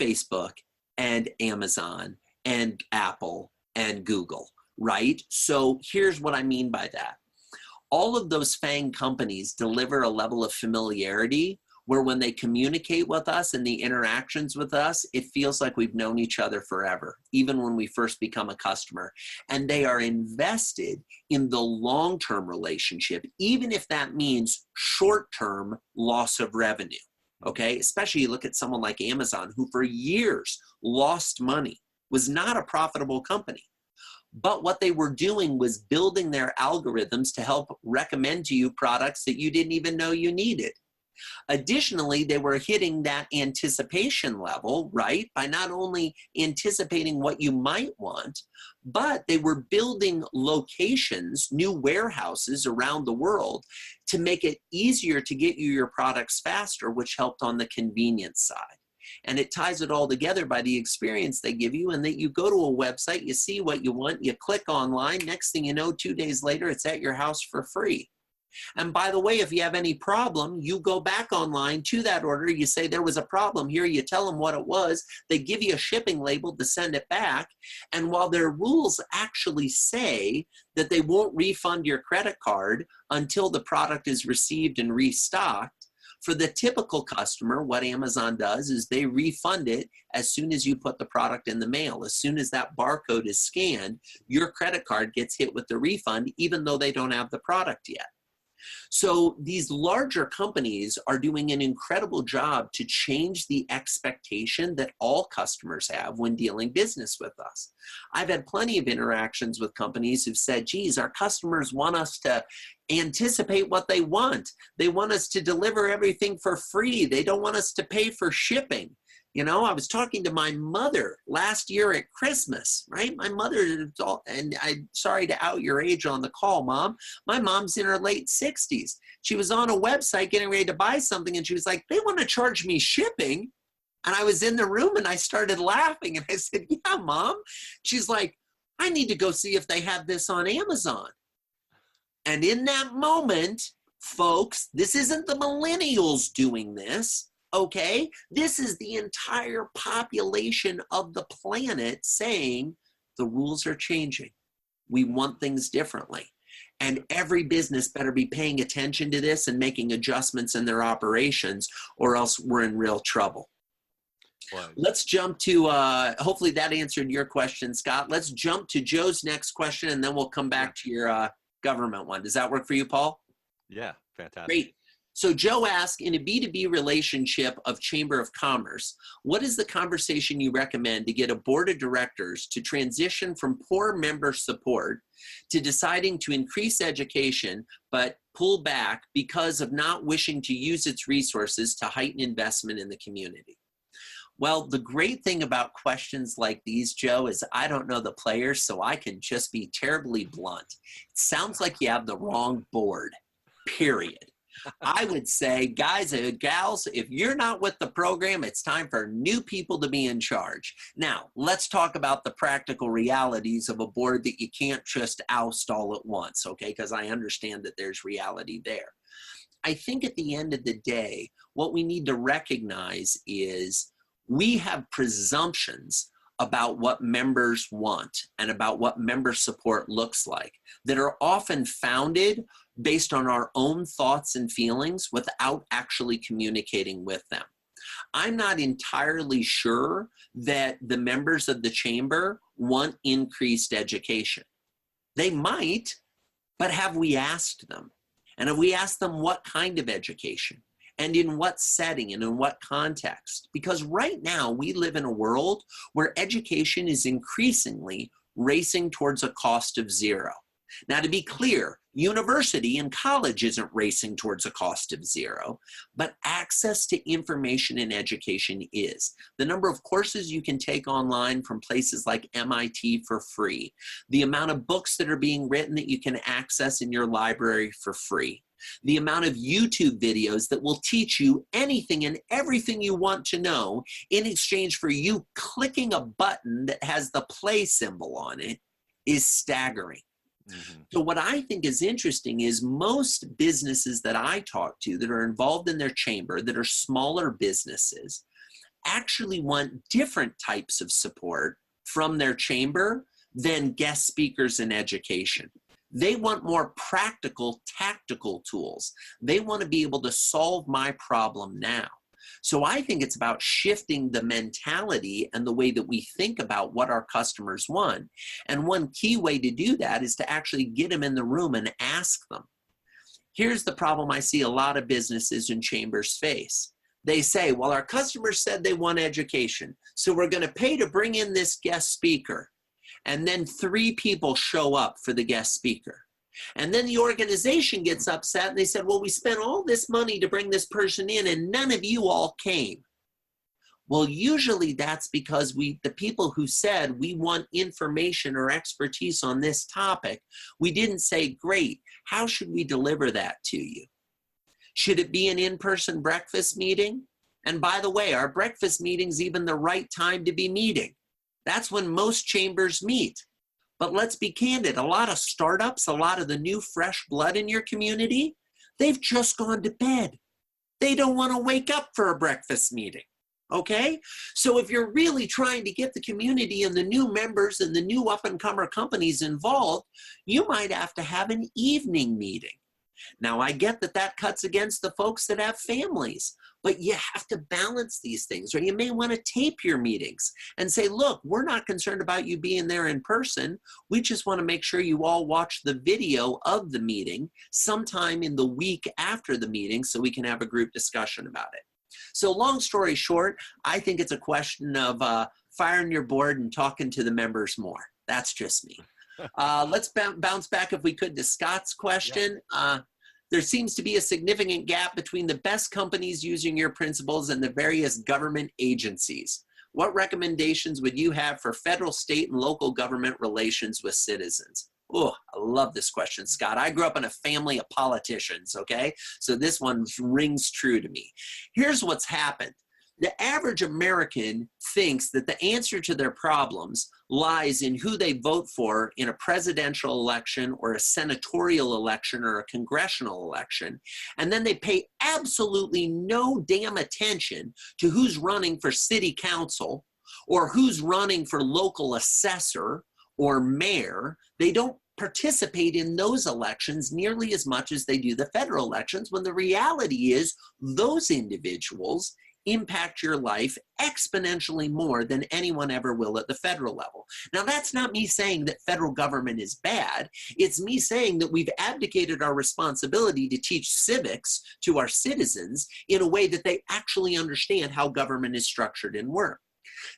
Facebook and Amazon and Apple and Google, right? So here's what I mean by that. All of those FANG companies deliver a level of familiarity where when they communicate with us and the interactions with us, it feels like we've known each other forever, even when we first become a customer. And they are invested in the long-term relationship, even if that means short-term loss of revenue, okay? Especially you look at someone like Amazon, who for years lost money, was not a profitable company. But what they were doing was building their algorithms to help recommend to you products that you didn't even know you needed. Additionally, they were hitting that anticipation level, right, by not only anticipating what you might want, but they were building locations, new warehouses around the world to make it easier to get you your products faster, which helped on the convenience side. And it ties it all together by the experience they give you, and that you go to a website, you see what you want, you click online, next thing you know, 2 days later, it's at your house for free. And by the way, if you have any problem, you go back online to that order, you say there was a problem here, you tell them what it was, they give you a shipping label to send it back. And while their rules actually say that they won't refund your credit card until the product is received and restocked, for the typical customer, what Amazon does is they refund it as soon as you put the product in the mail. As soon as that barcode is scanned, your credit card gets hit with the refund, even though they don't have the product yet. So these larger companies are doing an incredible job to change the expectation that all customers have when dealing business with us. I've had plenty of interactions with companies who've said, geez, our customers want us to anticipate what they want. They want us to deliver everything for free. They don't want us to pay for shipping. You know, I was talking to my mother last year at Christmas, right? My mother, and I'm sorry to out your age on the call, Mom. My mom's in her late 60s. She was on a website getting ready to buy something, and she was like, they want to charge me shipping. And I was in the room, and I started laughing, and I said, yeah, Mom. She's like, I need to go see if they have this on Amazon. And in that moment, folks, this isn't the millennials doing this. Okay, this is the entire population of the planet saying the rules are changing. We want things differently. And every business better be paying attention to this and making adjustments in their operations, or else we're in real trouble. Right. Let's jump to, hopefully that answered your question, Scott. Let's jump to Joe's next question, and then we'll come back to your government one. Does that work for you, Paul? Yeah, fantastic. Great. So Joe asked, in a B2B relationship of Chamber of Commerce, what is the conversation you recommend to get a board of directors to transition from poor member support to deciding to increase education but pull back because of not wishing to use its resources to heighten investment in the community? Well, the great thing about questions like these, Joe, is I don't know the players, so I can just be terribly blunt. It sounds like you have the wrong board, period. I would say, guys and gals, if you're not with the program, it's time for new people to be in charge. Now, let's talk about the practical realities of a board that you can't just oust all at once, okay? Because I understand that there's reality there. I think at the end of the day, what we need to recognize is we have presumptions about what members want and about what member support looks like that are often founded based on our own thoughts and feelings without actually communicating with them. I'm not entirely sure that the members of the chamber want increased education. They might, but have we asked them? And have we asked them what kind of education? And in what setting and in what context? Because right now we live in a world where education is increasingly racing towards a cost of zero. Now, to be clear, university and college isn't racing towards a cost of zero, but access to information and education is. The number of courses you can take online from places like MIT for free, the amount of books that are being written that you can access in your library for free, the amount of YouTube videos that will teach you anything and everything you want to know in exchange for you clicking a button that has the play symbol on it is staggering. So what I think is interesting is most businesses that I talk to that are involved in their chamber, that are smaller businesses, actually want different types of support from their chamber than guest speakers in education. They want more practical, tactical tools. They want to be able to solve my problem now. So I think it's about shifting the mentality and the way that we think about what our customers want. And one key way to do that is to actually get them in the room and ask them. Here's the problem I see a lot of businesses and chambers face. They say, well, our customers said they want education, so we're going to pay to bring in this guest speaker. And then 3 people show up for the guest speaker. And then the organization gets upset and they said, well, we spent all this money to bring this person in and none of you all came. Well, usually that's because the people who said we want information or expertise on this topic, we didn't say, great, how should we deliver that to you? Should it be an in-person breakfast meeting? And by the way, are breakfast meetings even the right time to be meeting? That's when most chambers meet. But let's be candid, a lot of startups, a lot of the new fresh blood in your community, they've just gone to bed. They don't want to wake up for a breakfast meeting, okay? So if you're really trying to get the community and the new members and the new up-and-comer companies involved, you might have to have an evening meeting. Now, I get that that cuts against the folks that have families, but you have to balance these things, or you may want to tape your meetings and say, look, we're not concerned about you being there in person. We just want to make sure you all watch the video of the meeting sometime in the week after the meeting so we can have a group discussion about it. So long story short, I think it's a question of firing your board and talking to the members more. That's just me. Let's bounce back, if we could, to Scott's question. There seems to be a significant gap between the best companies using your principles and the various government agencies. What recommendations would you have for federal, state, and local government relations with citizens? Oh, I love this question, Scott. I grew up in a family of politicians, okay? So this one rings true to me. Here's what's happened. The average American thinks that the answer to their problems lies in who they vote for in a presidential election or a senatorial election or a congressional election. And then they pay absolutely no damn attention to who's running for city council or who's running for local assessor or mayor. They don't participate in those elections nearly as much as they do the federal elections, when the reality is those individuals impact your life exponentially more than anyone ever will at the federal level. Now, that's not me saying that federal government is bad. It's me saying that we've abdicated our responsibility to teach civics to our citizens in a way that they actually understand how government is structured and work.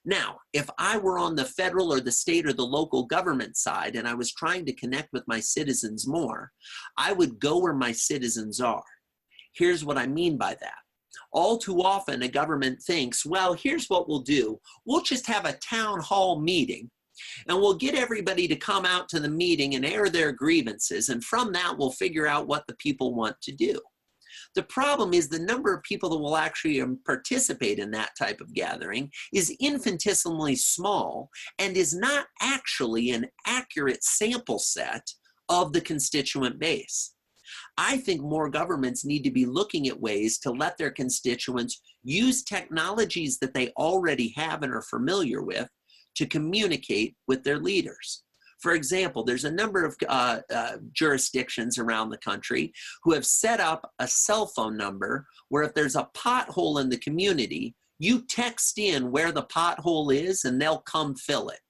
Now, if I were on the federal or the state or the local government side and I was trying to connect with my citizens more, I would go where my citizens are. Here's what I mean by that. All too often, a government thinks, well, here's what we'll do. We'll just have a town hall meeting, and we'll get everybody to come out to the meeting and air their grievances. And from that, we'll figure out what the people want to do. The problem is the number of people that will actually participate in that type of gathering is infinitesimally small and is not actually an accurate sample set of the constituent base. I think more governments need to be looking at ways to let their constituents use technologies that they already have and are familiar with to communicate with their leaders. For example, there's a number of jurisdictions around the country who have set up a cell phone number where if there's a pothole in the community, you text in where the pothole is and they'll come fill it.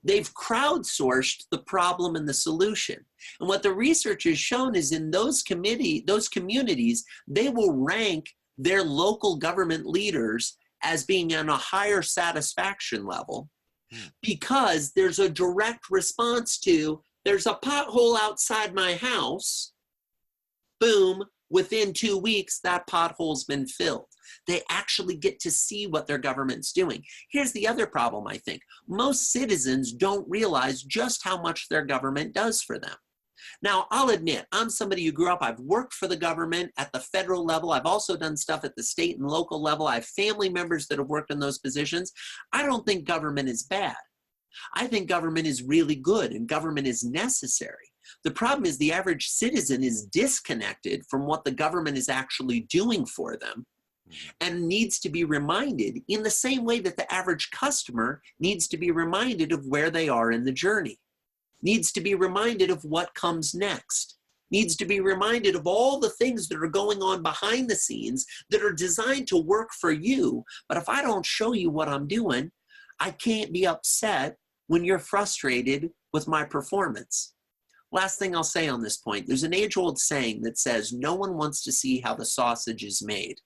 They've crowdsourced the problem and the solution. And what the research has shown is in those communities, they will rank their local government leaders as being on a higher satisfaction level because there's a direct response to, there's a pothole outside my house, boom, within 2 weeks, that pothole's been filled. They actually get to see what their government's doing. Here's the other problem, I think. Most citizens don't realize just how much their government does for them. Now, I'll admit, I'm somebody who grew up, I've worked for the government at the federal level. I've also done stuff at the state and local level. I have family members that have worked in those positions. I don't think government is bad. I think government is really good and government is necessary. The problem is the average citizen is disconnected from what the government is actually doing for them and needs to be reminded in the same way that the average customer needs to be reminded of where they are in the journey, needs to be reminded of what comes next, needs to be reminded of all the things that are going on behind the scenes that are designed to work for you. But if I don't show you what I'm doing, I can't be upset when you're frustrated with my performance. Last thing I'll say on this point, there's an age-old saying that says, no one wants to see how the sausage is made.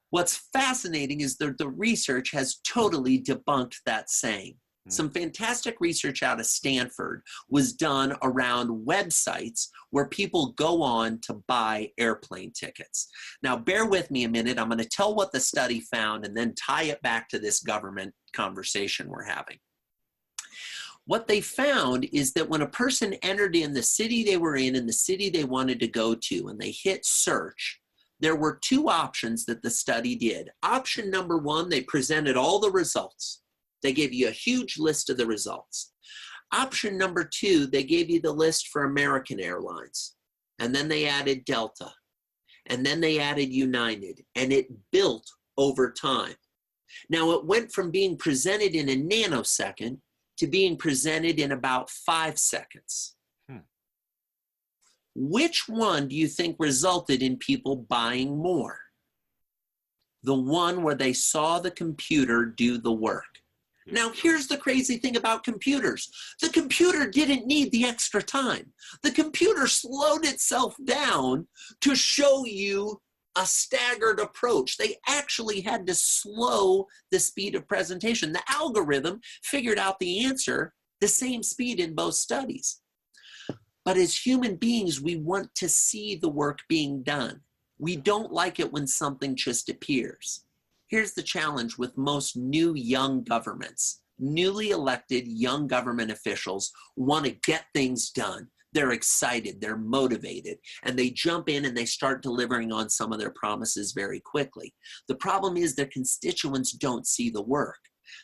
What's fascinating is that the research has totally debunked that saying. Some fantastic research out of Stanford was done around websites where people go on to buy airplane tickets. Now, bear with me a minute. I'm going to tell what the study found and then tie it back to this government conversation we're having. What they found is that when a person entered in the city they were in and the city they wanted to go to, and they hit search, there were two options that the study did. Option number one, they presented all the results. They gave you a huge list of the results. Option number two, they gave you the list for American Airlines. And then they added Delta. And then they added United. And it built over time. Now, it went from being presented in a nanosecond to being presented in about 5 seconds. Which one do you think resulted in people buying more? The one where they saw the computer do the work. Now, here's the crazy thing about computers. The computer didn't need the extra time. The computer slowed itself down to show you a staggered approach. They actually had to slow the speed of presentation. The algorithm figured out the answer the same speed in both studies. But as human beings, we want to see the work being done. We don't like it when something just appears. Here's the challenge with most new young governments. Newly elected young government officials want to get things done. They're excited, they're motivated, and they jump in and they start delivering on some of their promises very quickly. The problem is their constituents don't see the work.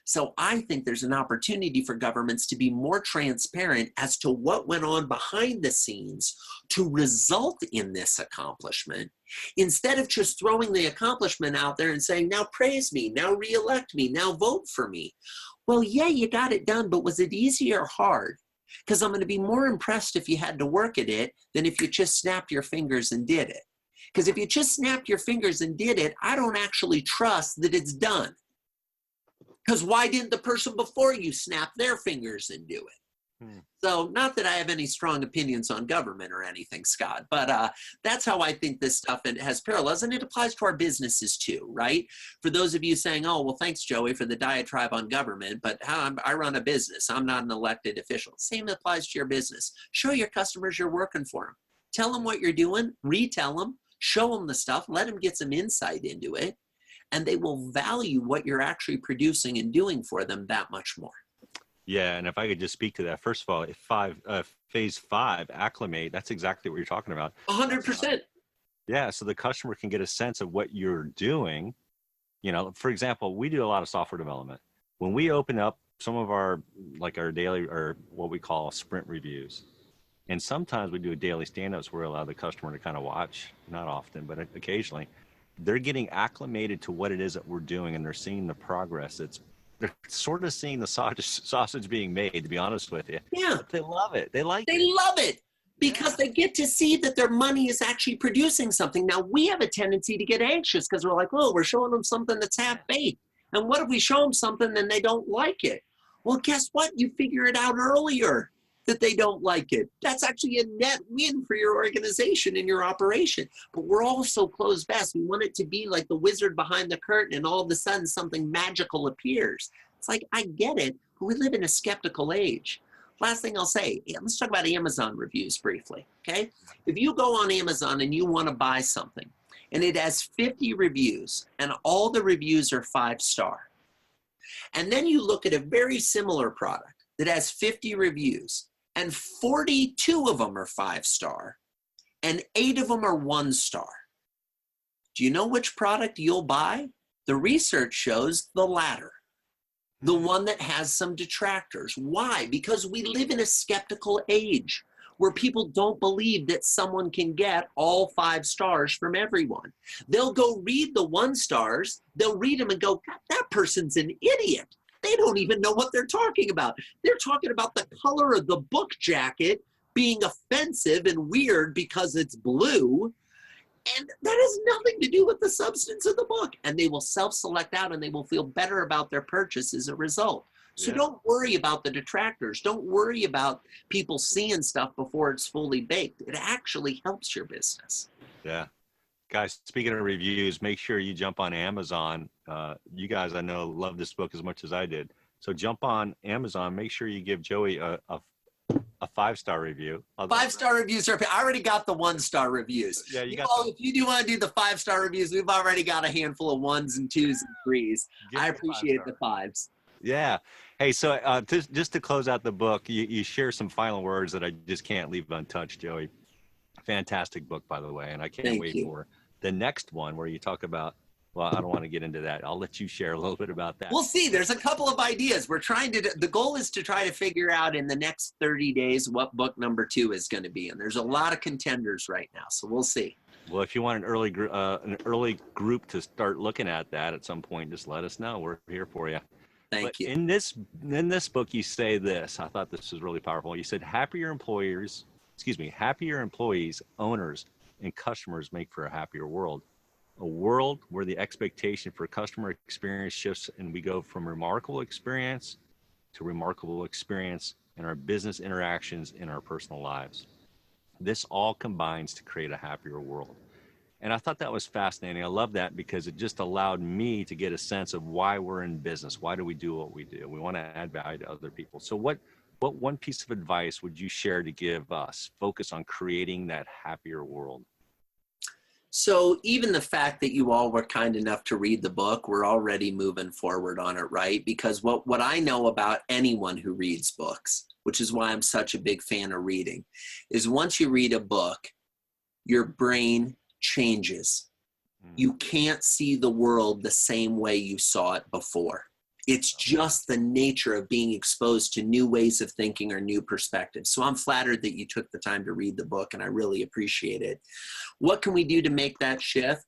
So I think there's an opportunity for governments to be more transparent as to what went on behind the scenes to result in this accomplishment, instead of just throwing the accomplishment out there and saying, now praise me, now re-elect me, now vote for me. Well, yeah, you got it done, but was it easy or hard? Because I'm going to be more impressed if you had to work at it than if you just snapped your fingers and did it. Because if you just snapped your fingers and did it, I don't actually trust that it's done. Because why didn't the person before you snap their fingers and do it? So not that I have any strong opinions on government or anything, Scott, but that's how I think this stuff has parallels, and it applies to our businesses too, right? For those of you saying, oh, well, thanks, Joey, for the diatribe on government, but I run a business. I'm not an elected official. Same applies to your business. Show your customers you're working for them. Tell them what you're doing, retell them, show them the stuff, let them get some insight into it, and they will value what you're actually producing and doing for them that much more. Yeah, and if I could just speak to that, first of all, phase 5, Acclimate, that's exactly what you're talking about. 100%. Yeah, so the customer can get a sense of what you're doing. You know, for example, we do a lot of software development. When we open up some of our, like our daily, or what we call sprint reviews, and sometimes we do a daily stand-ups where we allow the customer to kind of watch, not often, but occasionally, they're getting acclimated to what it is that we're doing, and they're seeing the progress. They're sort of seeing the sausage being made, to be honest with you. Yeah. But they love it. They like They it. love it because they get to see that their money is actually producing something. Now, we have a tendency to get anxious because we're like, oh, we're showing them something that's half-baked. And what if we show them something and they don't like it? Well, guess what? You figure it out earlier that they don't like it. That's actually a net win for your organization and your operation. But we're all so closed fast. We want it to be like the wizard behind the curtain, and all of a sudden something magical appears. It's like, I get it, but we live in a skeptical age. Last thing I'll say, let's talk about Amazon reviews briefly, okay? If you go on Amazon and you want to buy something, and it has 50 reviews, and all the reviews are 5-star, and then you look at a very similar product that has 50 reviews, and 42 of them are 5-star, and 8 of them are 1-star. Do you know which product you'll buy? The research shows the latter. The one that has some detractors. Why? Because we live in a skeptical age where people don't believe that someone can get all 5 stars from everyone. They'll go read the 1-stars, they'll read them and go, God, that person's an idiot. They don't even know what they're talking about. They're talking about the color of the book jacket being offensive and weird because it's blue. And that has nothing to do with the substance of the book. And they will self-select out and they will feel better about their purchase as a result. So don't worry about the detractors. Don't worry about people seeing stuff before it's fully baked. It actually helps your business. Yeah. Guys, speaking of reviews, make sure you jump on Amazon. You guys, I know, love this book as much as I did. So jump on Amazon. Make sure you give Joey a 5-star review. 5-star reviews are, I already got the 1-star reviews. Yeah, if you do want to do the 5-star reviews, we've already got a handful of 1s and 2s and 3s. I appreciate the 5s. Yeah. Hey, so just to close out the book, you share some final words that I just can't leave untouched, Joey. Fantastic book, by the way, and I can't wait for the next one where you talk about, well, I don't want to get into that. I'll let you share a little bit about that. We'll see. There's a couple of ideas. We're trying to, the goal is to try to figure out in the next 30 days what book number 2 is going to be. And there's a lot of contenders right now, so we'll see. Well, if you want an early group to start looking at that at some point, just let us know. We're here for you. Thank you. In this book, you say this. I thought this was really powerful. You said, happier employees, owners, and customers make for a happier world. A world where the expectation for customer experience shifts and we go from remarkable experience to remarkable experience in our business interactions in our personal lives. This all combines to create a happier world. And I thought that was fascinating. I love that because it just allowed me to get a sense of why we're in business. Why do we do what we do? We want to add value to other people. So what one piece of advice would you share to give us? Focus on creating that happier world. So even the fact that you all were kind enough to read the book, we're already moving forward on it, right? Because what I know about anyone who reads books, which is why I'm such a big fan of reading, is once you read a book, your brain changes. You can't see the world the same way you saw it before. It's just the nature of being exposed to new ways of thinking or new perspectives. So I'm flattered that you took the time to read the book, and I really appreciate it. What can we do to make that shift?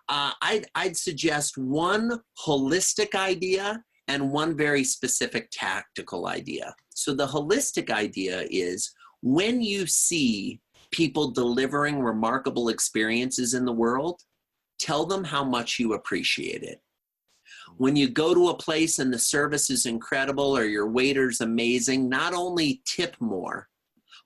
I'd suggest one holistic idea and one very specific tactical idea. So the holistic idea is when you see people delivering remarkable experiences in the world, tell them how much you appreciate it. When you go to a place and the service is incredible or your waiter's amazing, not only tip more,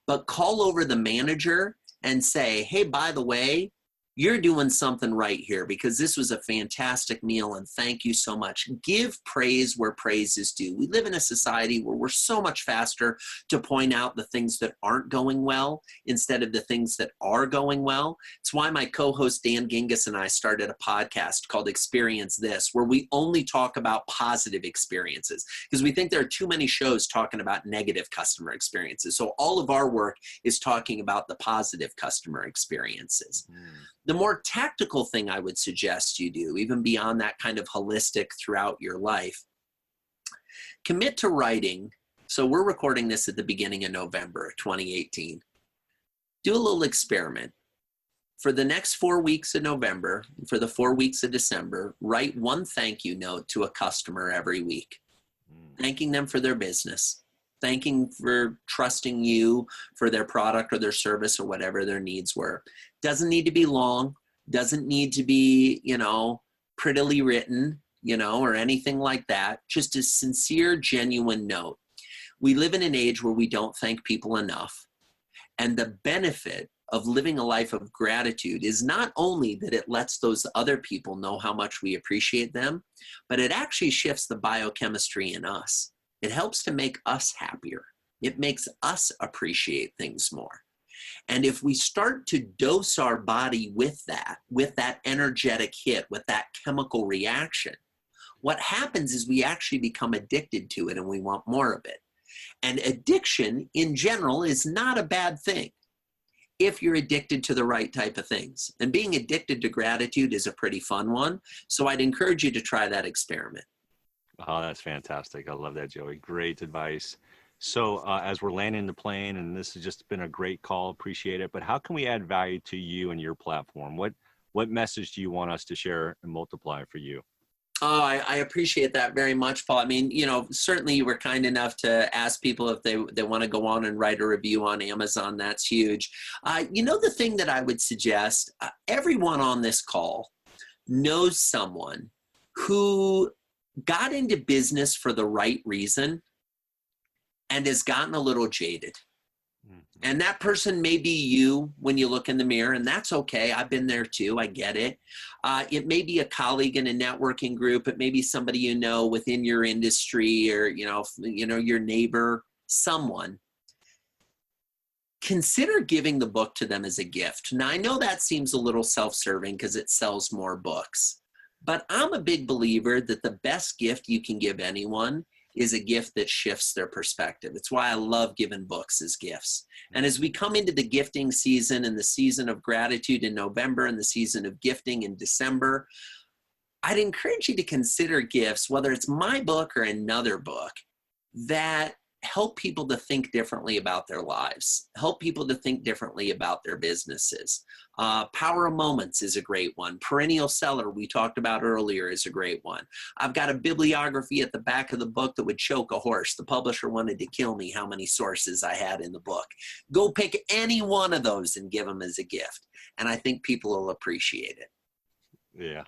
but call over the manager and say, hey, by the way, you're doing something right here because this was a fantastic meal and thank you so much. Give praise where praise is due. We live in a society where we're so much faster to point out the things that aren't going well instead of the things that are going well. It's why my co-host Dan Gingiss and I started a podcast called Experience This, where we only talk about positive experiences because we think there are too many shows talking about negative customer experiences. So all of our work is talking about the positive customer experiences. The more tactical thing I would suggest you do, even beyond that kind of holistic throughout your life, commit to writing. So we're recording this at the beginning of November 2018. Do a little experiment. For the next 4 weeks of November, for the 4 weeks of December, write one thank you note to a customer every week, thanking them for their business, thanking for trusting you for their product or their service or whatever their needs were. Doesn't need to be long, doesn't need to be, prettily written, or anything like that. Just a sincere, genuine note. We live in an age where we don't thank people enough. And the benefit of living a life of gratitude is not only that it lets those other people know how much we appreciate them, but it actually shifts the biochemistry in us. It helps to make us happier. It makes us appreciate things more. And if we start to dose our body with that energetic hit, with that chemical reaction, what happens is we actually become addicted to it and we want more of it. And addiction in general is not a bad thing if you're addicted to the right type of things. And being addicted to gratitude is a pretty fun one. So I'd encourage you to try that experiment. Oh, that's fantastic. I love that, Joey. Great advice. So as we're landing the plane, and this has just been a great call, appreciate it, but how can we add value to you and your platform? What message do you want us to share and multiply for you? Oh, I appreciate that very much, Paul. I mean, certainly you were kind enough to ask people if they want to go on and write a review on Amazon. That's huge. The thing that I would suggest, everyone on this call knows someone who got into business for the right reason and has gotten a little jaded. And that person may be you when you look in the mirror, and that's okay. I've been there too. I get it. It may be a colleague in a networking group. It may be somebody you know within your industry, or your neighbor, someone. Consider giving the book to them as a gift. Now, I know that seems a little self-serving because it sells more books, but I'm a big believer that the best gift you can give anyone is a gift that shifts their perspective. It's why I love giving books as gifts. And as we come into the gifting season and the season of gratitude in November and the season of gifting in December, I'd encourage you to consider gifts, whether it's my book or another book, that help people to think differently about their lives, help people to think differently about their businesses. Power of Moments is a great one. Perennial Seller, we talked about earlier, is a great one. I've got a bibliography at the back of the book that would choke a horse. The publisher wanted to kill me how many sources I had in the book. Go pick any one of those and give them as a gift. And I think people will appreciate it. Yeah.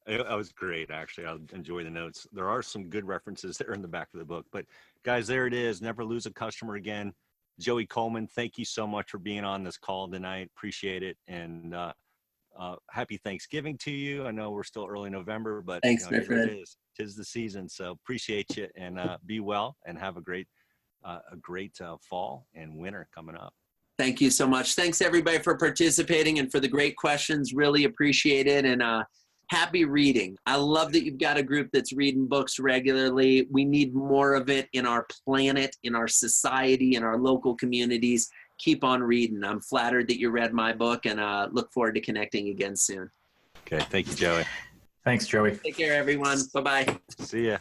That was great, actually. I enjoy the notes. There are some good references there in the back of the book. But guys, there it is. Never lose a customer again. Joey Coleman, thank you so much for being on this call tonight. Appreciate it. And happy Thanksgiving to you. I know we're still early November, but thanks, my friend. It is. 'Tis the season. So appreciate you, and be well and have a great fall and winter coming up. Thank you so much. Thanks everybody for participating and for the great questions. Really appreciate it. And happy reading. I love that you've got a group that's reading books regularly. We need more of it in our planet, in our society, in our local communities. Keep on reading. I'm flattered that you read my book, and look forward to connecting again soon. Okay. Thank you, Joey. Thanks, Joey. Take care, everyone. Bye-bye. See ya.